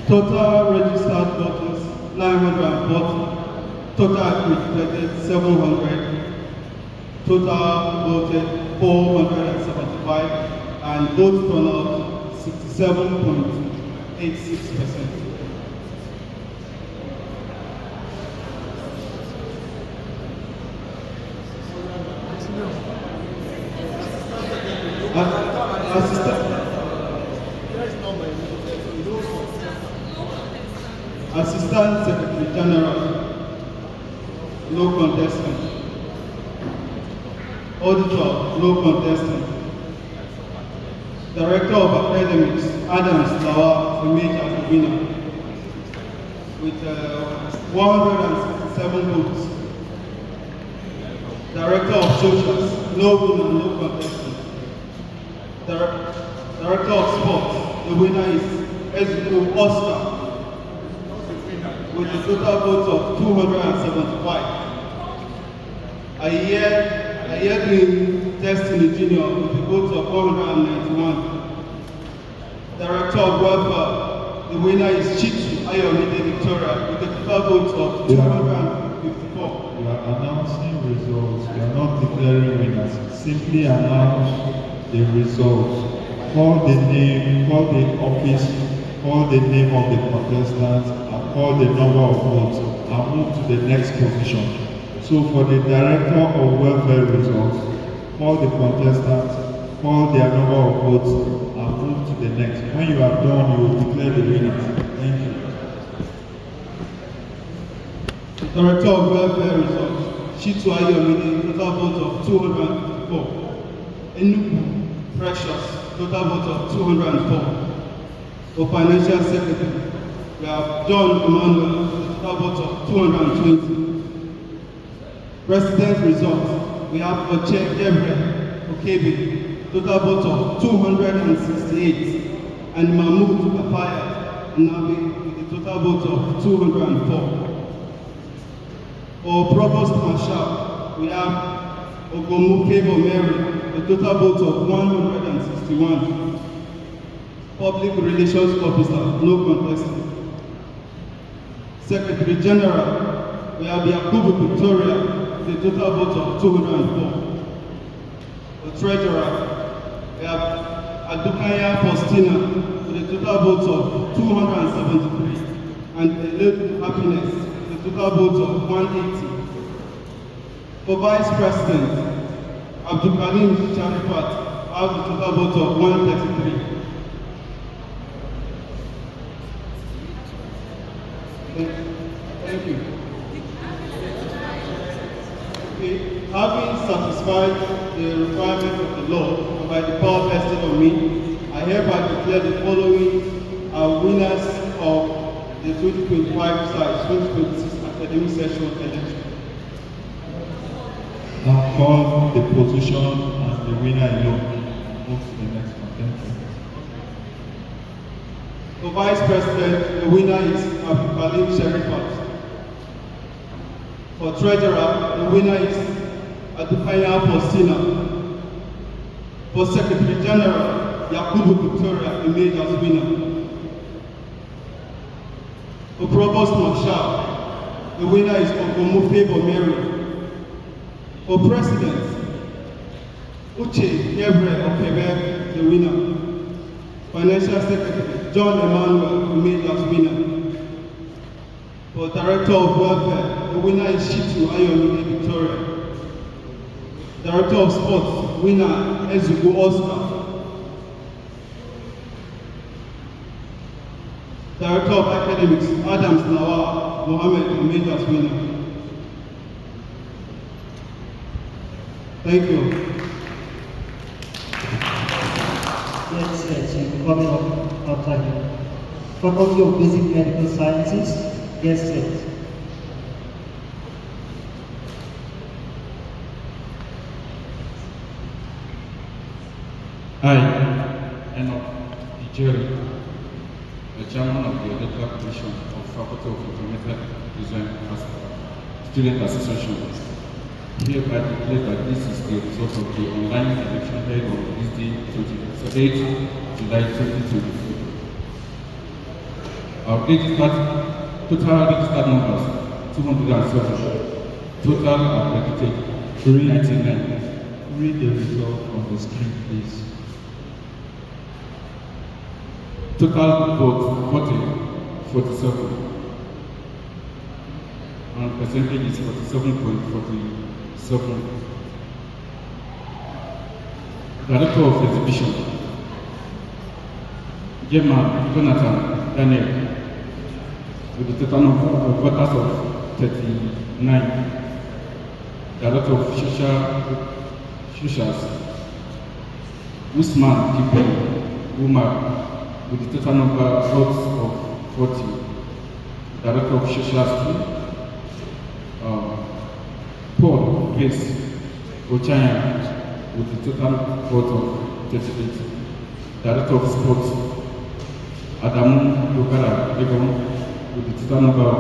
Total registered voters 940, total accredited 700, total voted 475, and vote turnout 67.86%. Assistant Secretary General, no contestant. Auditor, no contestant. Director of Academics, Adams Lawa, emerged as the winner with 167 votes. Director of Socials, no winner, no contestant. Director of Sports, the winner is Ezekiel Oscar with a total vote of 275. A year doing Destiny Junior with a vote of 191. Director of Welfare, the winner is Chichi Ayomide Victoria with a total vote of 254. We are announcing results. We are not declaring winners. Simply announce the results. Call the name, call the office, call the name of the contestant, and call the number of votes, and move to the next position. So for the Director of Welfare results, call the contestant, call their number of votes, and move to the next. When you are done, you will declare the winners. Thank you. Director of Welfare results, Shitu Ayomide, total vote of 254. Enugu Precious, total vote of 204. For Financial Secretary, we have John Emmanuel, total vote of 220. President results, we have Oche Gabriel Okebe, total vote of 268. And Mahmoud Apaya Nabi with a total vote of 204. For Provost Marshal, we have Ogomukebo Mary, a total vote of 161. Public Relations Officer, no contestant. Secretary General, we have Yakubu Victoria, with a total vote of 204. The Treasurer, we have Adukaya Faustina, with a total vote of 273. And Elite Happiness, with a total vote of 180. For Vice President, Abdulkarim Sharifat has a total vote of 133. Thank you. Okay. Having satisfied the requirements of the law and by the power vested on me, I hereby declare the following are winners of the 2025/2026 academic session election. Now call the position and the winner alone. Move to the next one. Thank you. For Vice President, the winner is Abdulkarim Sharifat. For Treasurer, the winner is Adukaya Faustina. For Secretary General, Yakubu Victoria emerged as winner. For Provost Marshal, the winner is Ogomufebo Mary. For President, Uche Gabriel Okebe, the winner. Financial Secretary, John Emmanuel emerged as winner. For Director of Welfare, the winner is Shitu Ayomide Victoria. Director of Sports, winner Ezugo Oscar. Director of Academics, Adams Lawa Mohammed emerged as winner. Thank you. Yes, you're coming up after him. Faculty of Basic Medical Sciences, guest set. I, Enoch Ijeri, the chairman of the Electoral Commission of Faculty of Departmental Design Student Association, hereby declare that this is the result of the online election held on Tuesday, 28 July 2023. Our total registered numbers 207, total accredited 399. Read the result on the screen, please. Total votes voted 47, and percentage is 47.47. Director of Exhibition, Gemma Jonathan Daniel, with the total number of voters of 39. Director of Shushas, Usman Kipen Umar, with the total number of votes of 40. Director of Shushas, Paul Grace Ochaya, with the total vote of 38. Director of Sports, Adamu Dokara Egon, with the total number of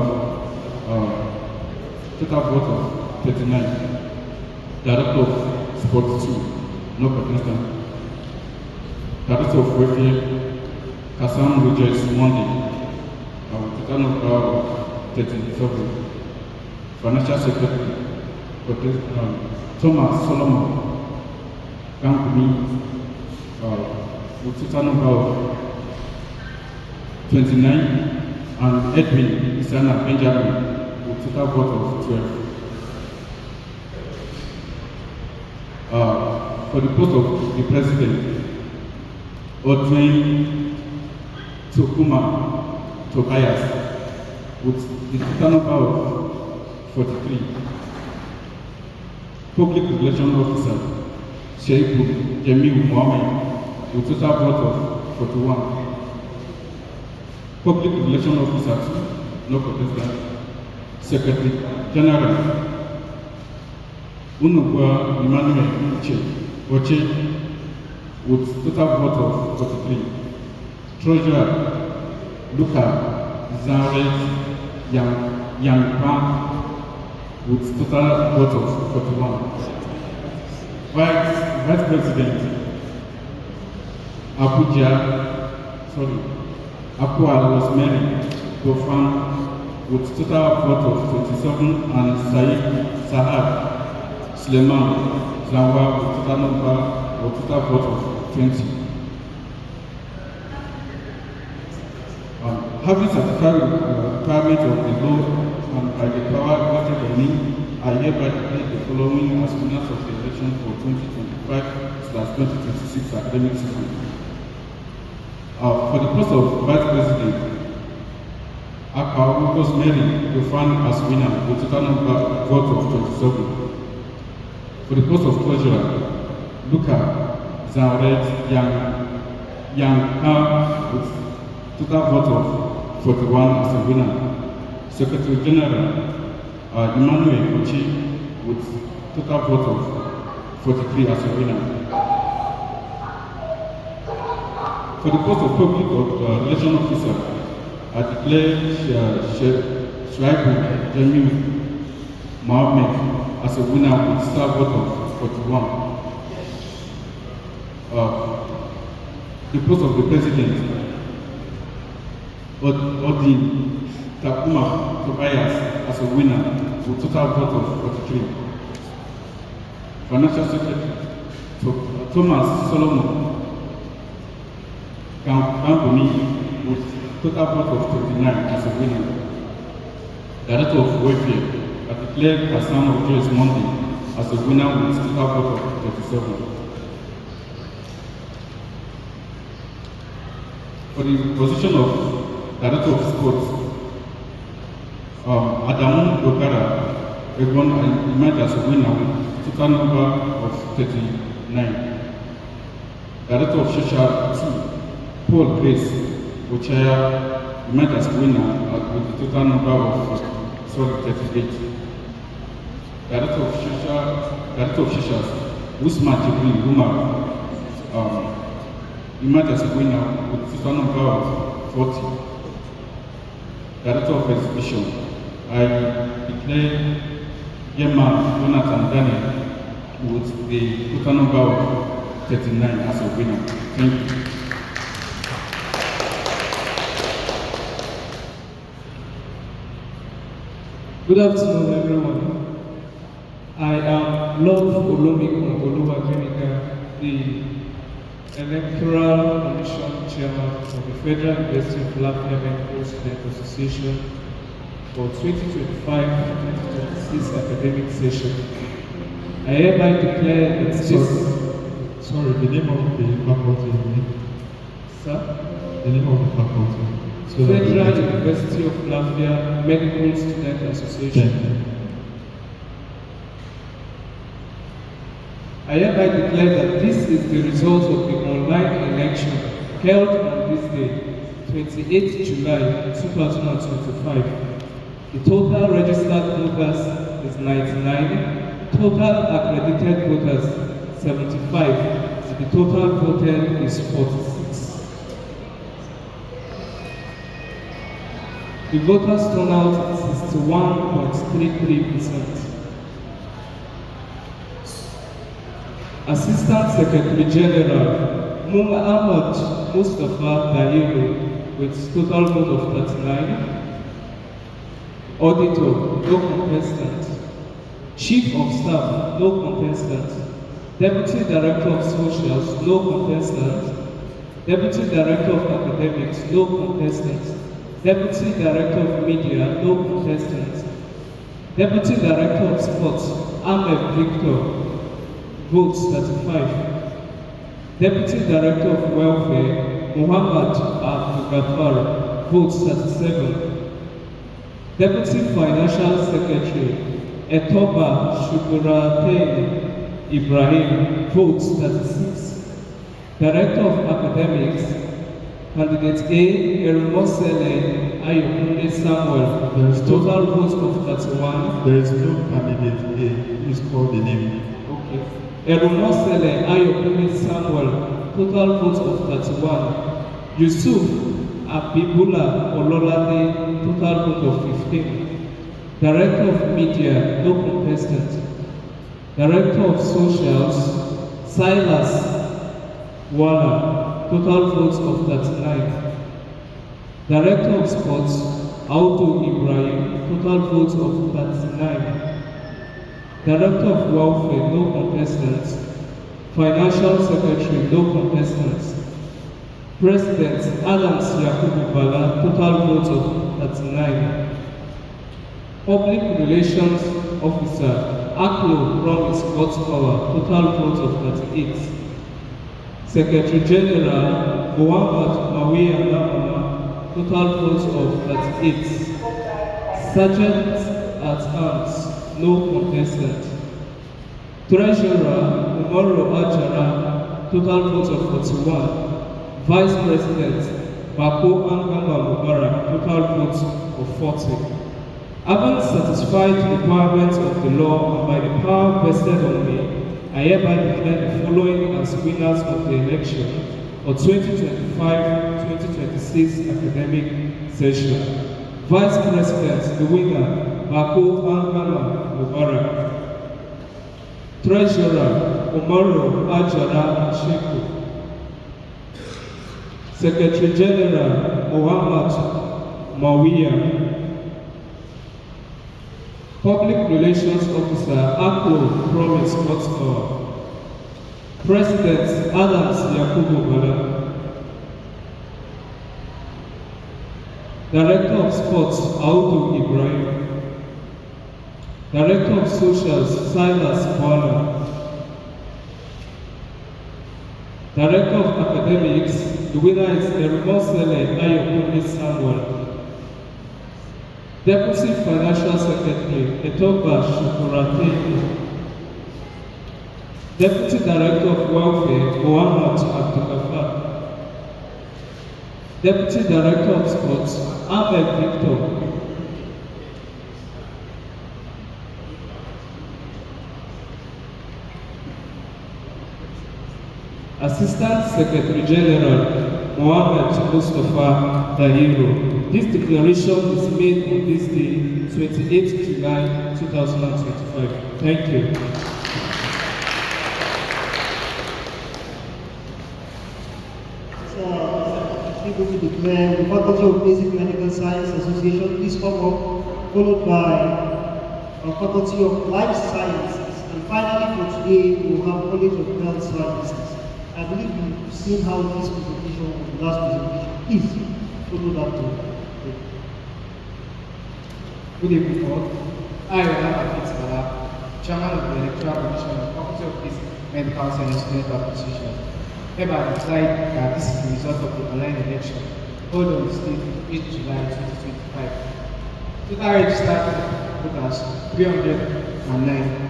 total vote of 39. Director of Sports 2, no contestant. Director of Welfare, Kassam Rogers Monday, with total number of 37. Financial Secretary, Thomas Solomon Gankumi, with total number of 29, and Edwin Isana Benjamin, with total vote of 12. For the post of the President, Odwin Tokuma Tobias, with the total number of 43. Public Relations Officer, Sheikh Jamil Mohammed, with total vote of 41. Public Relations Officer, no contestant. Secretary General, Unugwa Emmanuel Oche, with total vote of 43. Treasurer Luca Zaret Yangpan, with total vote of 41. Vice President Akua Rosemary Gofan, with total vote of 27, and Said Sahab Suleiman Zawa, with total number or total vote of 20. Having satisfied the requirement of the law and by the power vested on me, I hereby declare the following as winners of the election for 2025/2026 academic season. For the post of Vice President, Akau Rosemary Gofan as winner with total number vote of 27. For the post of Treasurer, Luca Zaret Yang with total vote of 41 as a winner. Secretary General Emmanuel Ochi with total vote of 43 as a winner. For the post of Public Relations Officer, I declare Shuaibu Jamil Mohammed as a winner with total vote of 41. The post of the President, Odin Takuma Tobias as a winner with total vote of 43. Financial Secretary Thomas Solomon Gankumi with total vote of 29 as a winner. Director of Welfare, I declare Kassam Rogers Monday as a winner with total vote of 37. For the position of Director of Sports, Adamu Dokara Egon emerged as a winner with total number of 39. Director of Social 2, Paul Grace Ochaya emerged as winner with a total number of 38. Director of Shishas, Usman Jibril Umar, emerged as winner with a total number of 40. Director of Exhibition, I declare Yema Jonathan Daniel with the total number of 39 as a winner. Thank you. Good afternoon, everyone. I am Lord Olomiko Oluwagbemika, the Electoral Commission Chairman of the Federal University of Lafayette Medical Student Association for 2025-2026 academic session. I hereby declare that Sorry, the name of the faculty, Sir? The name of the faculty. Federal University of Lafayette Medical Student Association. I hereby declare that this is the result of the online election held on this day, 28th July 2025. The total registered voters is 99, total accredited voters 75, and the total voted is 46. The voters turnout is 61.33%. Assistant Secretary General Muhammad Mustafa Dahiru with total vote of 39. Auditor, no contestant. Chief of Staff, no contestant. Deputy Director of Socials, no contestant. Deputy Director of Academics, no contestant. Deputy Director of Media, no contestant. Deputy Director of Sports, Ahmed Victor, votes 35. Deputy Director of Welfare, Muhammad Abdul votes 37. Deputy Financial Secretary, Etoba Shukuratain Ibrahim, votes 36. Director of Academics, Candidate A, Erumosele Ayokunle Samuel, total votes of 31. There is no candidate A. Please call the name. Okay. Erumosele Ayokunle Samuel, total votes of 31. Yusuf Abibullah Ololade, total vote of 15. Director of Media, no contestant. Director of Socials, Silas Wala, total votes of 39. Director of Sports, Audu Ibrahim, total votes of 39. Director of Welfare, no contestants. Financial Secretary, no contestants. President, Adams Yakubu Bala, total votes of 39. Public Relations Officer, Aklo Promise God's Power, total votes of 38. Secretary General, Muhammad Mawiya Lamama, total votes of 38. Sergeant at Arms, no contestant. Treasurer, Umaru Ajara, total votes of 41. Vice President, Bako Angamba Mubarak, total votes of 40. Having satisfied the requirements of the law and by the power vested on me, I hereby declare the following as winners of the election for 2025-2026 academic session. Vice President, the winner, Bako Angamba Mubarak. Treasurer, Umaru Ajara Sheku. Secretary General, Muhammad Mawiya. Public Relations Officer, Aklo Promise God's Power. President, Adams Yakubu Bala. Director of Sports, Audu Ibrahim. Director of Socials, Silas Bwana. Director of Academics, the winner is Erumosele Ayokunle Samuel. Deputy Financial Secretary, Etoba Shukuratein. Deputy Director of Welfare, Muhammad Abdul. Deputy Director of Sports, Ahmed Victor. Assistant Secretary General, Mohammed Mustafa Dahiru. This declaration is made on this day, 28th July 2025. Thank you. People to declare the Faculty of Basic Medical Science Association, please come up, followed by our Faculty of Life Sciences, and finally for today we will have College of Health Sciences. I believe you've seen how this presentation was the last presentation. Please follow that too. Good evening, all. I am Faculties, Chairman of the Electoral Commission of the Faculty of Basic Medical Science Student Association. Hereby decide that this is the result of the online election held on the state 8 July 2025. Total registered voters 309.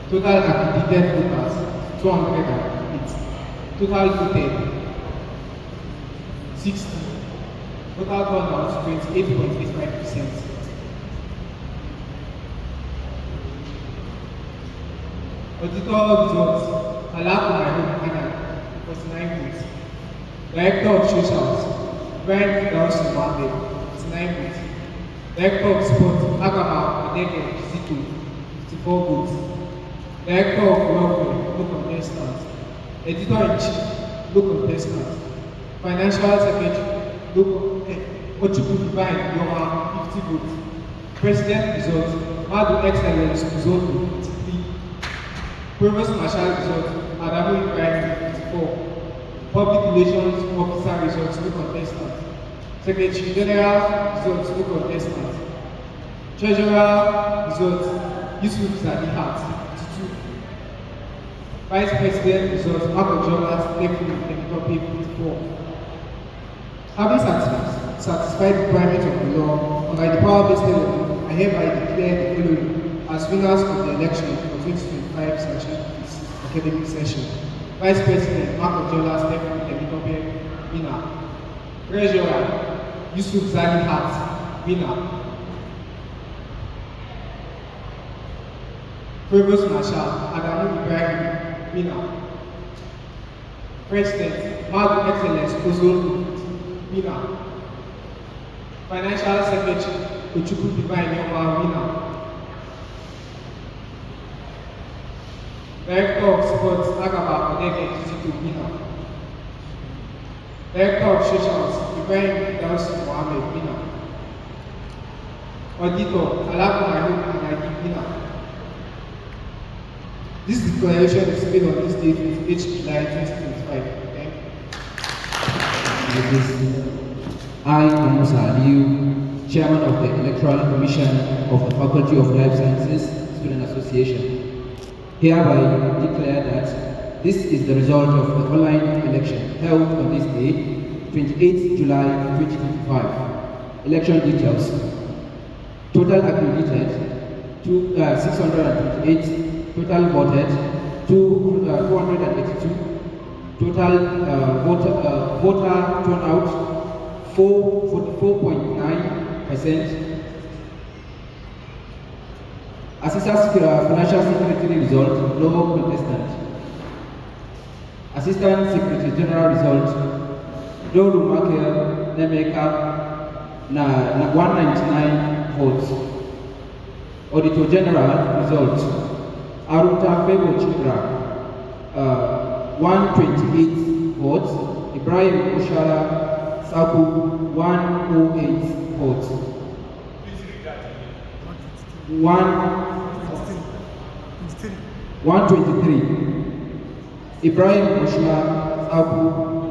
Total accredited voters 208. Total voted 60. Total turnout 28.85%. Auditor results Alaku Mahmoud Hanan 49 votes. Director of Socials Brian Dawson Mohammed 49 votes. Director of Sports Agama Adeke Zito 54 votes. Director of Welfare no contestant. Editor-in-Chief no contestant. Financial Secretary Ochuku Divine Yoma 50 votes. President results Madu Excellence Uzoto 53. Provost Marshal results Adamu Ibrahim 54. Public Relations Officer results no contestant. Secretary General results no contestant. Treasurer results Yusuf Zadihat 52. Vice President results Marco Jonas Stephen Emitope 54. Having satisfied the requirements of the law and by the power vested in me, I hereby declare the following as winners of the election for 2025 academic session. Vice President Marco Jonas Stephen Emitope, winner. Treasurer Yusuf Zadihat, winner. Provost Marshal Adamu Ibrahim, winner. President Madu Excellence Ozolu, winner. Financial Secretary Ochuku Divine Yoma, winner. Director of Sports Agaba Odege Kizito, winner. Director of Socials Ibrahim Dawson Mohammed, winner. Auditor Alaku Mahmoud Anagi, winner. This declaration is made on this date, 8 July 2025. Thank you. I, Musa Aliu, Chairman of the Electoral Commission of the Faculty of Life Sciences Student Association, hereby declare that this is the result of the online election held on this day, 28 July 2025. Election details. Total accredited 628. Total voted 282. Total voter turnout 44.9%. Assistant Financial Secretary result, no contestant. Assistant Secretary General result, Doru Makel Nemeka 199 votes. Auditor General result, Aruta Febo Chibra 128 votes. Ibrahim Oshara Sabu 108 votes. 123. Ibrahim Oshara Sabu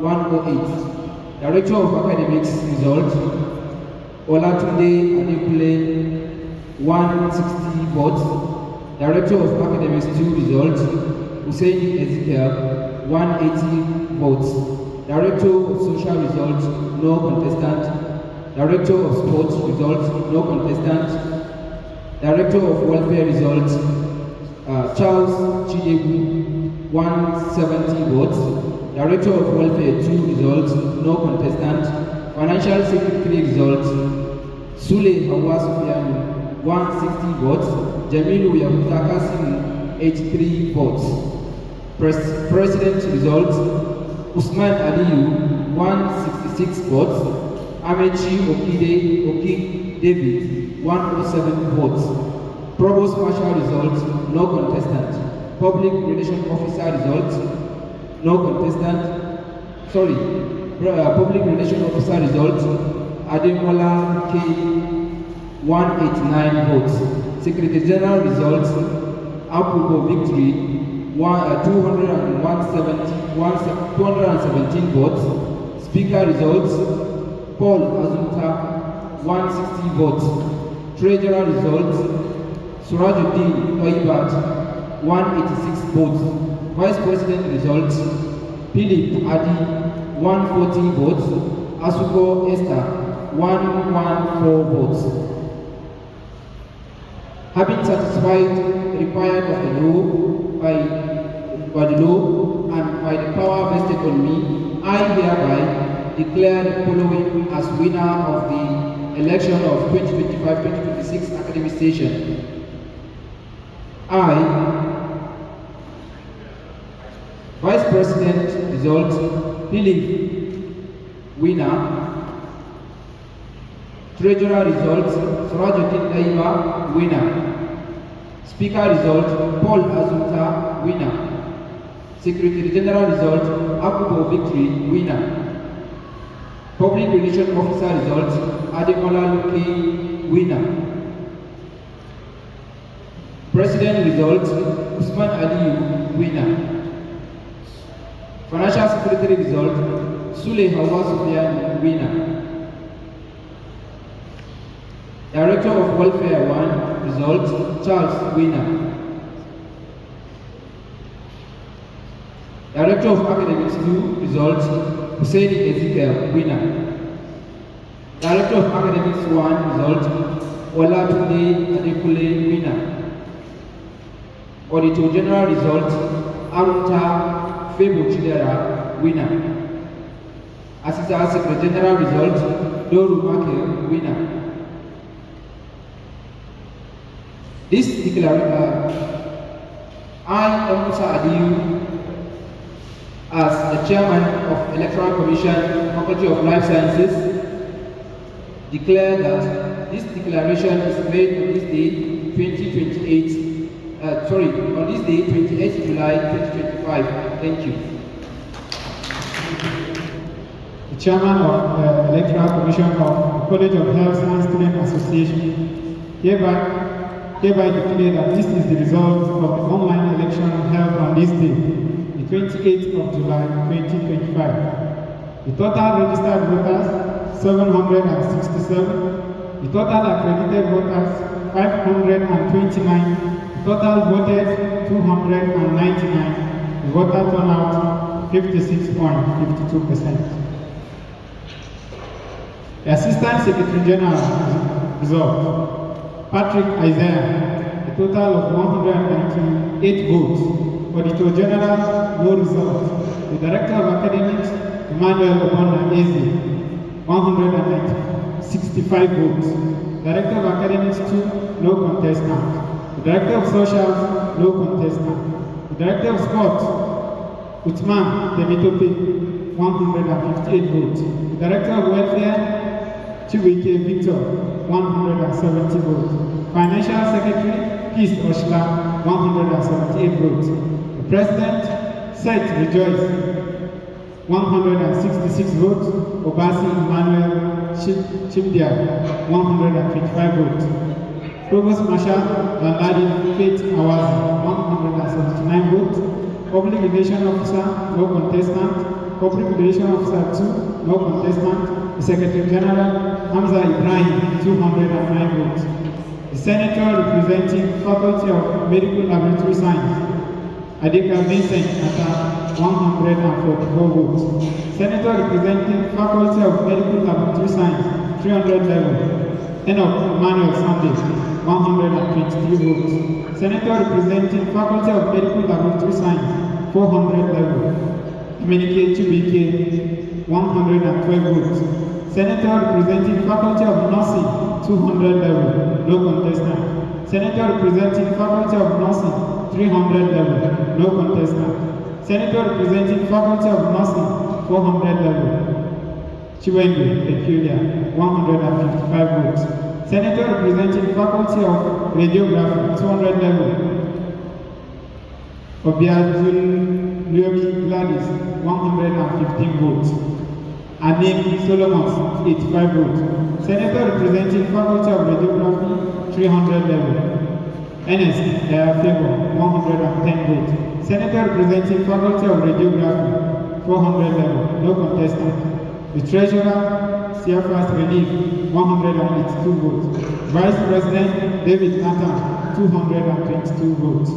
108. Director of Academics result, Olatunde Adekule 160 votes. Director of Academics 2 result, Hussein Ezekiel 180 votes. Director of Social result, no contestant. Director of Sports result, no contestant. Director of Welfare result, Charles Chidebu 170 votes. Director of Welfare 2 result, no contestant. Financial Secretary results: Sule Hawa Sufyan 160 votes, Jamilu Yahuta Kasim 83 votes. President results: Usman Aliyu 166 votes, Amechi Oki David 107 votes. Provost Marshal results: no contestant. Public Relations Officer results: no contestant. Public Relations Officer results: Ademola K 189 votes. Secretary General results: Akubo Victory 217 votes. Speaker results: Paul Azumta 160 votes. Treasurer results: Surajuddin Toibat 186 votes. Vice President results: Philip Adi 140 votes. Asuko Esther 114 votes. Having satisfied the requirement of the law by the law and by the power vested on me, I hereby declare the following as winner of the election of 2025-2026 academic session. I, Vice President result, Philip, winner. Treasurer result, Surajuddin Daiba, winner. Speaker result, Paul Azumta, winner. Secretary General result, Akubo Victory, winner. Public Relations Officer result, Ademola Luki, winner. President result, Usman Aliyu, winner. Financial Secretary result, Sule Hawa Sufyan, winner. Director of Welfare 1 result, Charles, winner. Director of Academics 2 result, Husseini Ezekiel, winner. Director of Academics 1 result, Olatunde Adekule, winner. Auditor General result, Arunta Febo Chidera, winner. Assistant Secretary General result, Doru Makel, winner. This declaration, I, Musa Adiyu, as the Chairman of Electoral Commission, Faculty of Life Sciences, declare that this declaration is made on this day, 28th July 2025. Thank you. The Chairman of the Electoral Commission of the College of Health Science Student Association hereby declare that this is the result of the online election held on this day, the 28th of July 2025. The total registered voters, 767. The total accredited voters, 529. The total voted, 299. The voter turnout, 56.52%. The Assistant Secretary General result: Patrick Isaiah, a total of 198 votes. Auditor General, no result. The Director of Academics, Emmanuel Obona Eze, 165 votes. Director of Academics 2, no contestant. The Director of Socials, no contestant. The Director of Sports, Utman Temitope, 158 votes. The Director of Welfare, Chiwike Victor, 170 votes. Financial Secretary, Peace Oshla, 178 votes. The President, Seth Rejoice, 166 votes. Obasi Emmanuel Chimdia, 125 votes. Provost Marshal Landadi Faith Awazi, 179 votes. Public Relations Officer, no contestant. Public Relations Officer 2, no contestant. The Secretary General, Hamza Ibrahim, 209 votes. The Senator representing Faculty of Medical Laboratory Science, Adeka Vincent Ata, 144 votes. Senator representing Faculty of Medical Laboratory Science, 300 level, Enoch Emmanuel Sunday, 123 votes. Senator representing Faculty of Medical Laboratory Science, 400 level, Emenike Chibike, 112 votes. Senator representing Faculty of Nursing, 200 level, no contestant. Senator representing Faculty of Nursing, 300 level, no contestant. Senator representing Faculty of Nursing, 400 level, Chiwendu, Peculiar, 155 votes. Senator representing Faculty of Radiography, 200 level, Obiadun Leomi Gladys, 115 votes. Anim Solomon, 85 votes. Senator representing Faculty of Radiography, 300 level. Ernest Favor, 110 votes. Senator representing Faculty of Radiography, 400 level, no contestant. The Treasurer, CFS Relief, 182 votes. Vice President David Nathan, 222 votes.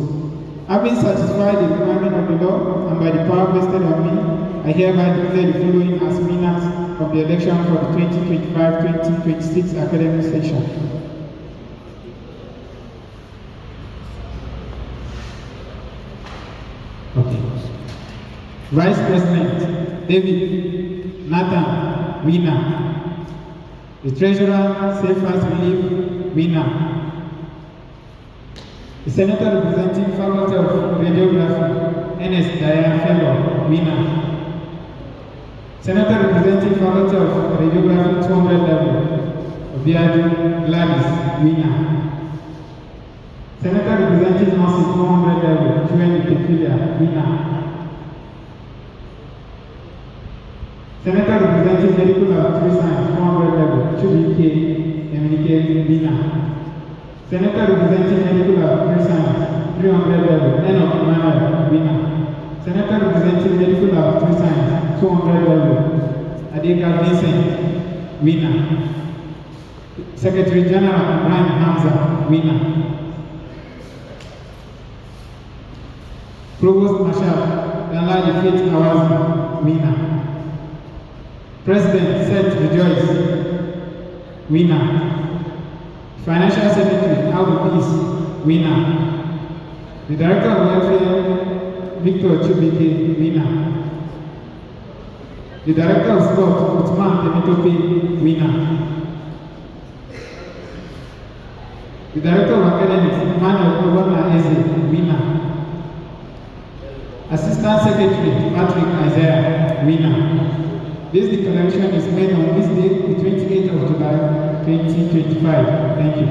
Having satisfied the requirement of the law and by the power vested on me, I hereby declare the following as winners of the election for the 2025-2026 academic session. Okay. Vice President David Nathan, winner. The Treasurer, Safest Relief, winner. The Senator representing Faculty of Radiography, Ernest Favor, winner. Senator representing Faculty of Radiography, 200 level, Obiadun Gladys, winner. Senator representing Nursing, 400 level, Chiwendu Peculiar, winner. Senator representing Medical Laboratory Science, 400 level, Chubike Emenike, winner. Senator representing Medical Laboratory Science, 300 level, Enoch Emmanuel, winner. Senator representing Medical Laboratory Science, 200 level, Adeka Vincent, winner. Secretary General Brian Hamza, winner. Provost Marshal Danladi Faith Awazi, winner. President Seth Rejoice, winner. Financial Secretary Aldo Peace, winner. The Director of Welfare Victor Chubike, winner. The Director of Sport Utman Temitope, winner. The Director of Academics Emmanuel Obama Eze, winner. Assistant Secretary Patrick Isaiah, winner. This declaration is made on this date, the 28th of July, 2025. Thank you.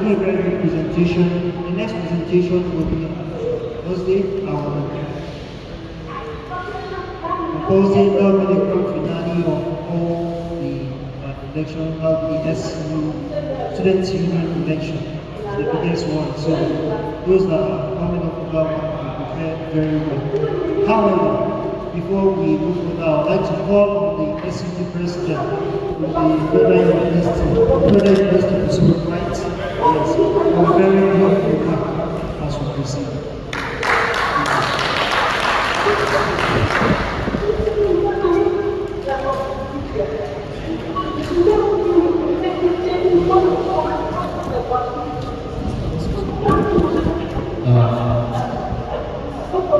A very good presentation. The next presentation will be Thursday. Proposing that will be the grand finale of all the election, that will be SU Students Union election, the biggest one. So those that are coming up with that one will prepare very well. However, before we move further, I would like to call on the SCT President with the Federal University to speak right. Yes, I'm very grateful as we proceed.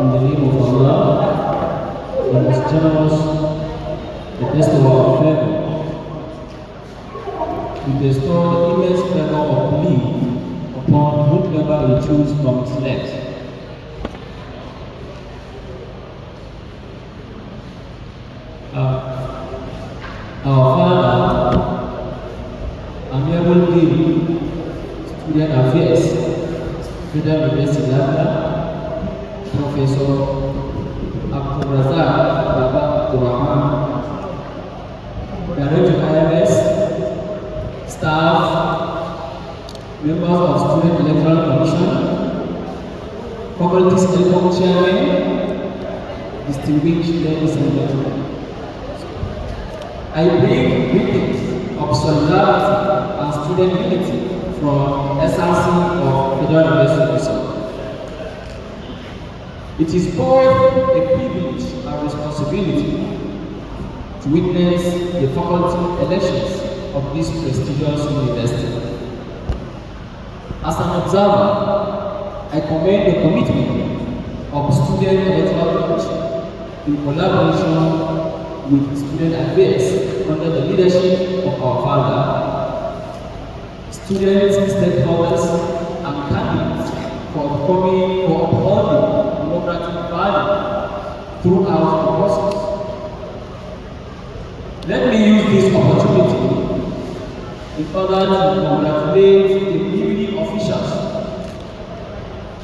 In the name of Allah, the most generous, the best of our favor, we bestow the immense favor of belief upon whomever we choose from his left. Our Father, Amiable Dean, Student Affairs, Federal University London, Professor Abdulrazak Baba Abdurrahman, Director IMS, staff, members of Student Electoral Commission, Faculties Telecom Chairman, distinguished ladies and gentlemen. I bring greetings of solidarity and student unity from SRC of Federal University of It is both a privilege and responsibility to witness the faculty elections of this prestigious university. As an observer, I commend the commitment of Student Electoral Commission, in collaboration with student affairs under the leadership of our father, students, stakeholders, and candidates for upholding democratic value throughout the process. Let me use this opportunity in order to congratulate the newly officials.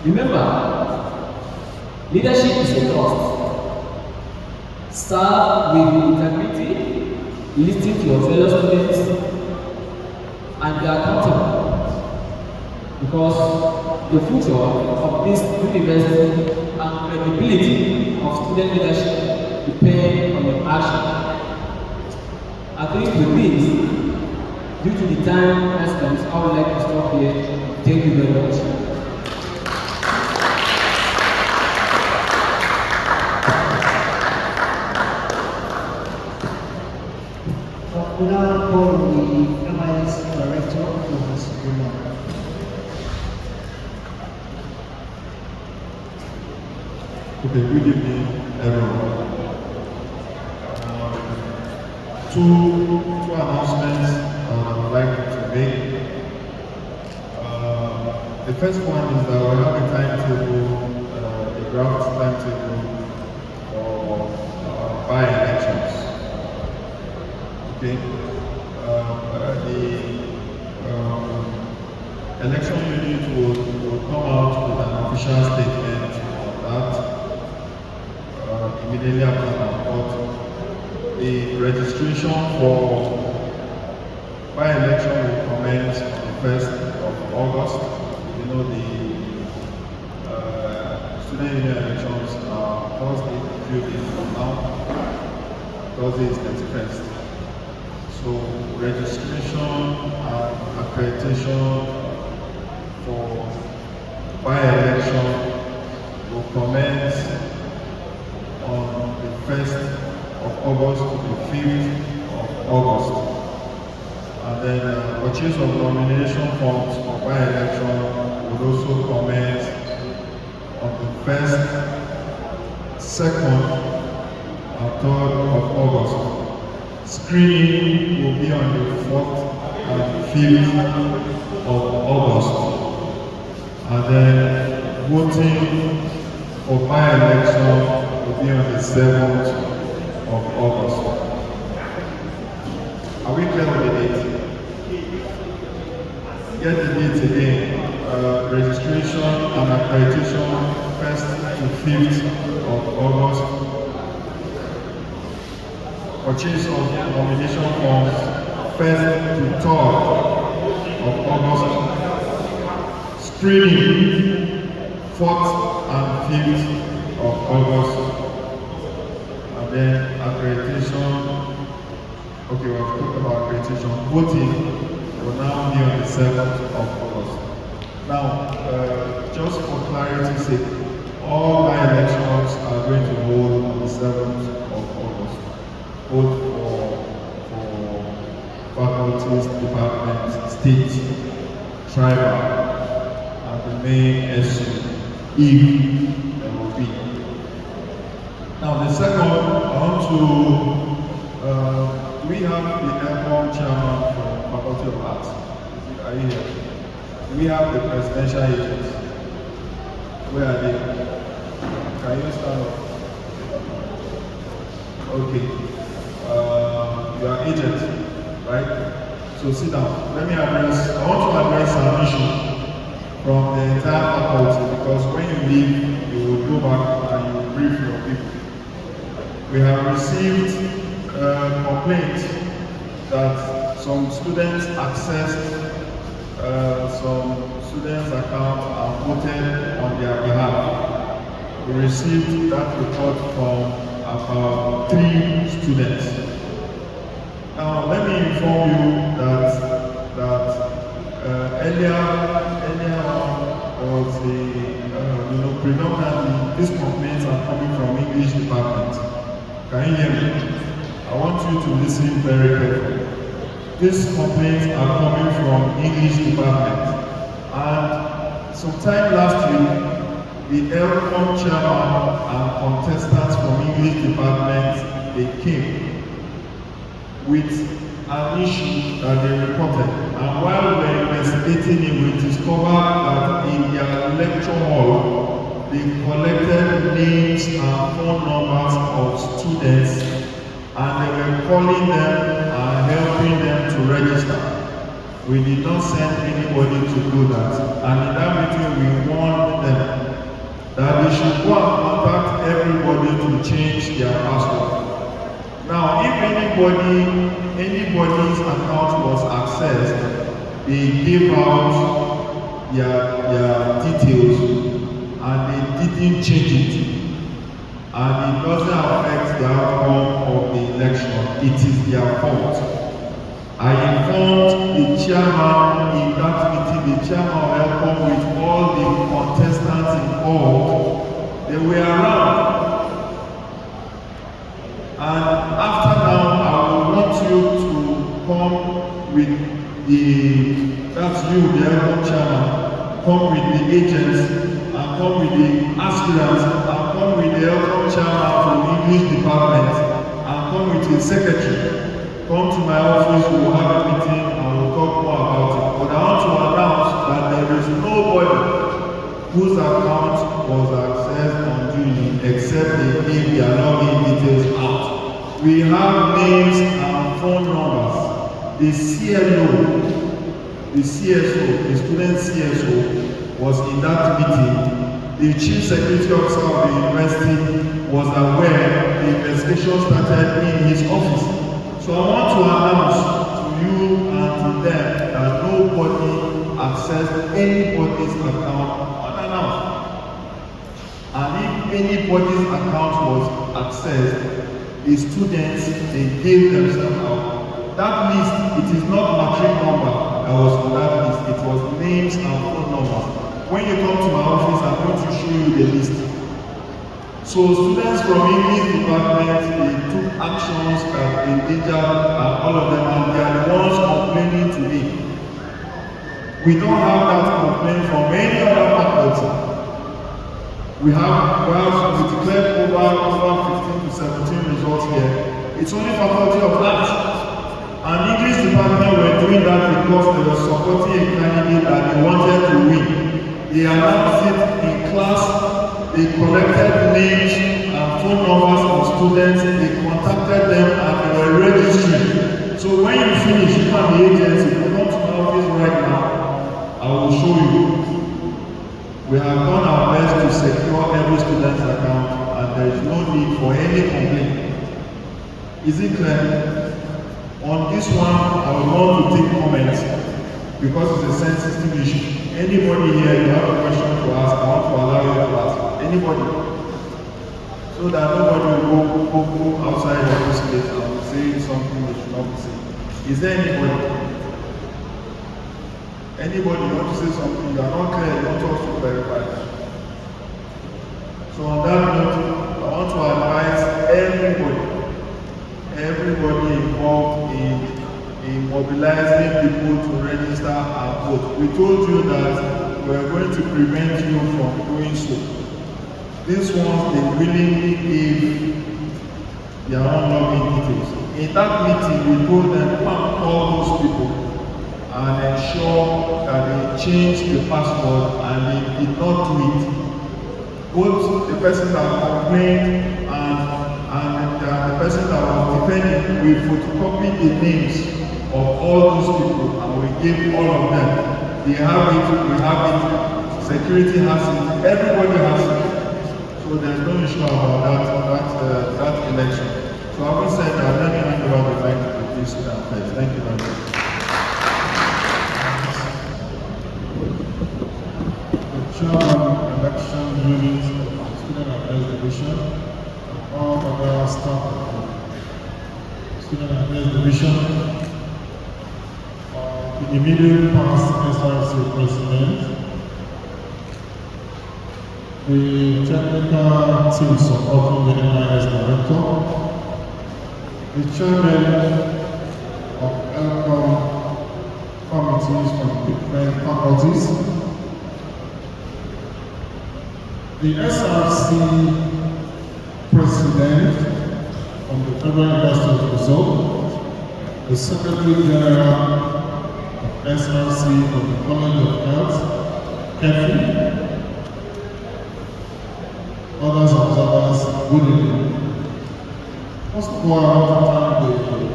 Remember, leadership is a trust. Serve with integrity, listen to your fellow students, and be accountable. Because the future of this university and credibility of student leadership depend on your action. I think with this, due to the time constraints, I would like to stop here. Thank you very much. We now call the MIS Director of his remark. Okay, good evening, everyone. Two announcements I would like to make. The first one is that we have a timetable, a draft timetable for by-elections. Okay, the election unit will come out with an official statement on that immediately after the report. The registration for by-election will commence on the 1st of August. You know, the student union elections are Thursday, a few days from now. Thursday is 31st. So registration and accreditation for by-election will commence on the 1st of August to the 5th of August. And then purchase of nomination forms for by-election will also commence on the 1st, 2nd, and 3rd of August. Screening will be on the 4th and 5th of August. And then voting for by-election will be on the 7th of August. Are we clear on the date? Get the date again. Registration and accreditation 1st to 5th of August. Purchase of nomination forms 1st to 3rd of August. Screening 4th and 5th of August. And then accreditation. Okay, we have talked about accreditation. Voting will now be on the 7th of August. Now, just for clarity's sake, all my elections are going to hold on the 7th of August, both for faculties, departments, state, tribal, and the main SU, if there will be. Now, the second, I want to we have the ELCOM chairman from Faculty of Arts. Are you here? We have the presidential agents. Where are they? Can you stand up? Okay. You are agents, right? So sit down. Let me address, I want to address an issue from the entire faculty, because when you leave, you will go back and you will brief your people. We have received complaint that some students accessed some students' account and voted on their behalf. We received that report from about 3 students. Now, let me inform you that earlier on was the predominantly these complaints are coming from English department. Can you hear me? I want you to listen very carefully. These complaints are coming from English department. And sometime last week, the ELCOM chairman and contestants from English department, they came with an issue that they reported. And while we were investigating it, we discovered that in their lecture hall, they collected names and phone numbers of students, and they were calling them and helping them to register. We did not send anybody to do that. And in that meeting, we warned them that they should go and contact everybody to change their password. Now, if anybody's account was accessed, they gave out their details and they didn't change it. And it doesn't affect the outcome of the election. It is their fault. I informed the chairman in that meeting, the chairman welcomed with all the contestants involved. They were around. And after now, I will want you to come with that's you, the elder chairman, come with the agents, and come with the aspirants, and come with the elder chairman from English department, and come with the secretary. Come to my office, we will have a meeting and we'll talk more about it. But I want to announce that there is nobody whose account was accessed unduly except they gave their login details out. We have names and phone numbers. The CLO, the CSO, the student CSO was in that meeting. The chief security officer of the university was aware the investigation started in his office. So I want to announce to you and to them that nobody accessed anybody's account unannounced. And if anybody's account was accessed, the students, they gave themselves out. That list, it is not matric number that was on that list. It was names and phone numbers. When you come to my office, I'm going to show you the list. So students from English department, they took actions that endangered all of them, and they are the ones complaining to me. We don't have that complaint from any other faculty. We declared over 15 to 17 results here. It's only Faculty of Arts. And English department were doing that because they were supporting a candidate that they wanted to win. They announced it in class. They collected names and phone numbers of students, they contacted them and they were registering. So when you finish, you have the agency, you come to my office right now, I will show you. We have done our best to secure every student's account and there is no need for any complaint. Is it clear? On this one, I would want to take comments because it's a sensitive issue. Anybody here, you have a question to ask, I want to allow you to ask. Anybody? So that nobody will go outside of this place and say something they should not be saying. Is there anybody? Anybody want to say something? You are not clear, you want us to verify. So on that note, I want to advise everybody involved in mobilizing people to register and vote. We told you that we are going to prevent you from doing so. These ones, they willingly gave their own login details. In that meeting, we told them to call those people and ensure that they changed the password and they did not do it. Both the person that complained and the person that was defending, we photocopied the names of all those people and we gave all of them. They have it, we have it, security has it, everybody has it. So there's no issue about that election. So having said that, let me hand over the mic to the student first. Thank you very much. The chairman election unit of Student Affairs Division, all other staff of Student Affairs Division, the immediate past SRC president, the technical team supporting the NIS director, the chairman of ELCOM committees from different faculties, the SRC president, from the Federal University of Result, the Secretary General of SRC of the College of Health, KEFI, others observers, good evening. First of all, I want to thank the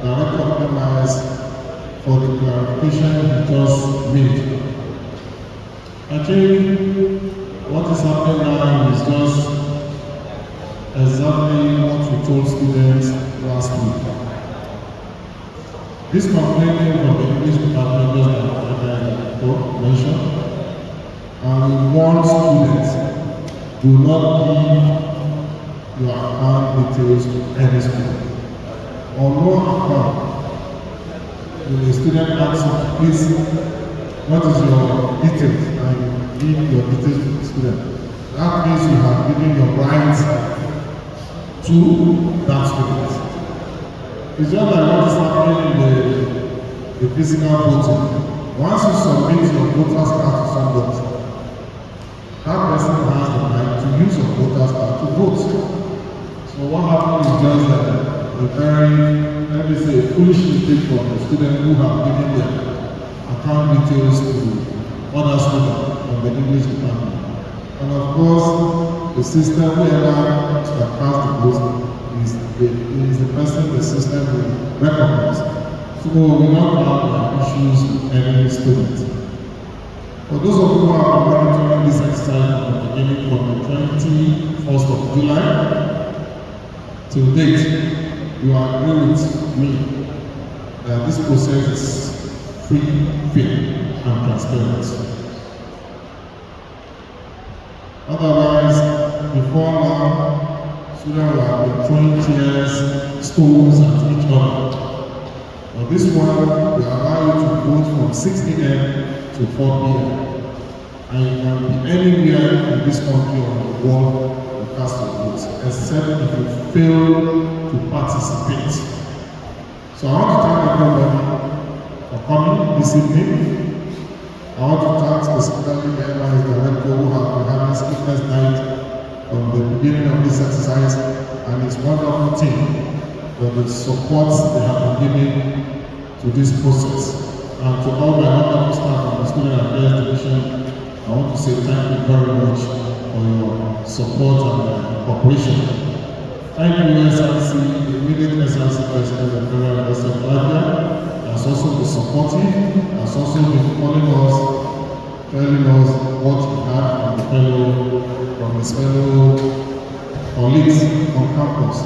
Director of MIS for the clarification he just made. Actually, what is happening now is just exactly what we told students last week. This complaining from the English department just like I mentioned, and we warn students, do not give your account details to any student. On no account, when a student asks you, please, what is your details? And you give your details to the student. That means you have given your rights to that student. It's just like what is happening in the physical voting. Once you submit your voter's card to somebody, that person has the right to use your voter's card to vote. So what happened is just a very, let me say, foolish mistake for the students who have given their account details to other students from the English department. And of course, the system, whoever surpassed the vote is the person the system will recognize. So we don't have issues with any student. For those of you who are monitoring this exercise from the beginning, from the 21st of July till date, you agree with me that this process is free, fair, and transparent. Otherwise, before now, students will have been throwing chairs, stones at each other. But this one will allow you to vote from 6 a.m. to 4 p.m. And you can be anywhere in this country or in the world to cast your votes, except if you fail to participate. So I want to thank everybody for coming this evening. I want to thank specifically the MIS director who have been having sleepless night from the beginning of this exercise, and his wonderful team for the support they have been giving to this process. And to all my wonderful staff from the Student Affairs Division, I want to say thank you very much for your support and cooperation. Thank you, SRC, the immediate SRC President of the Federal University of Latvia, has also been supportive, has also been calling us, telling us what he had from his fellow colleagues on campus.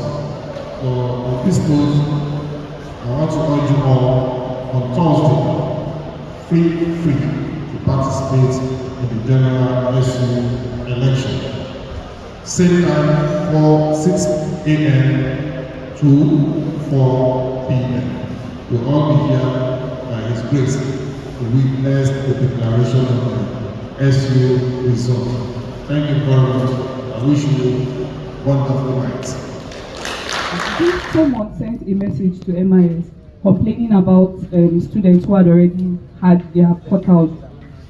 So on this note, I want to urge you all on Thursday, free to participate in the general SU election. Same time for 6 a.m. to 4 p.m. We'll all be here by His grace to witness the declaration of the SU result. Thank you very much. I wish you a wonderful night. Someone sent a message to MIS complaining about students who had already had their portals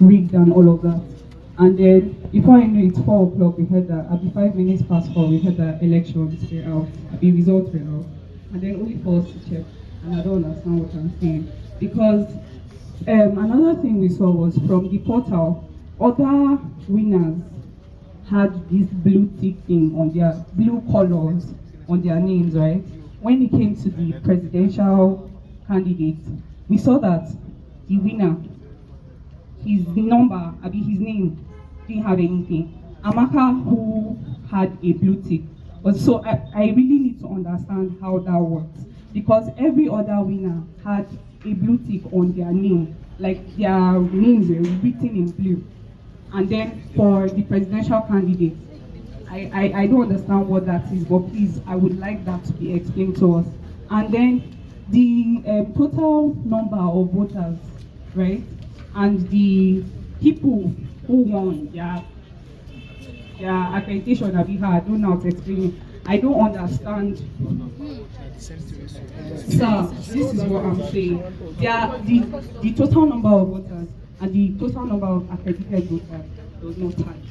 rigged and all of that. And then before I knew it, 4 o'clock, we heard that, at 5 minutes past 4, we heard that elections were out, the results were out. And then only for us to check. And I don't understand what I'm saying. Because another thing we saw was from the portal, other winners had this blue tick thing on their blue colors on their names, right? When it came to the presidential candidates, we saw that the winner, his number, his name didn't have anything. Amaka, who had a blue tick. But so I really need to understand how that works. Because every other winner had a blue tick on their name, like their names were written in blue. And then for the presidential candidates, I don't understand what that is, but please, I would like that to be explained to us. And then the total number of voters, right? And the people who won their accreditation that we had, I don't know how to explain it. I don't understand. Sir, this is what I'm saying. The total number of voters and the total number of accredited voters, there was no time.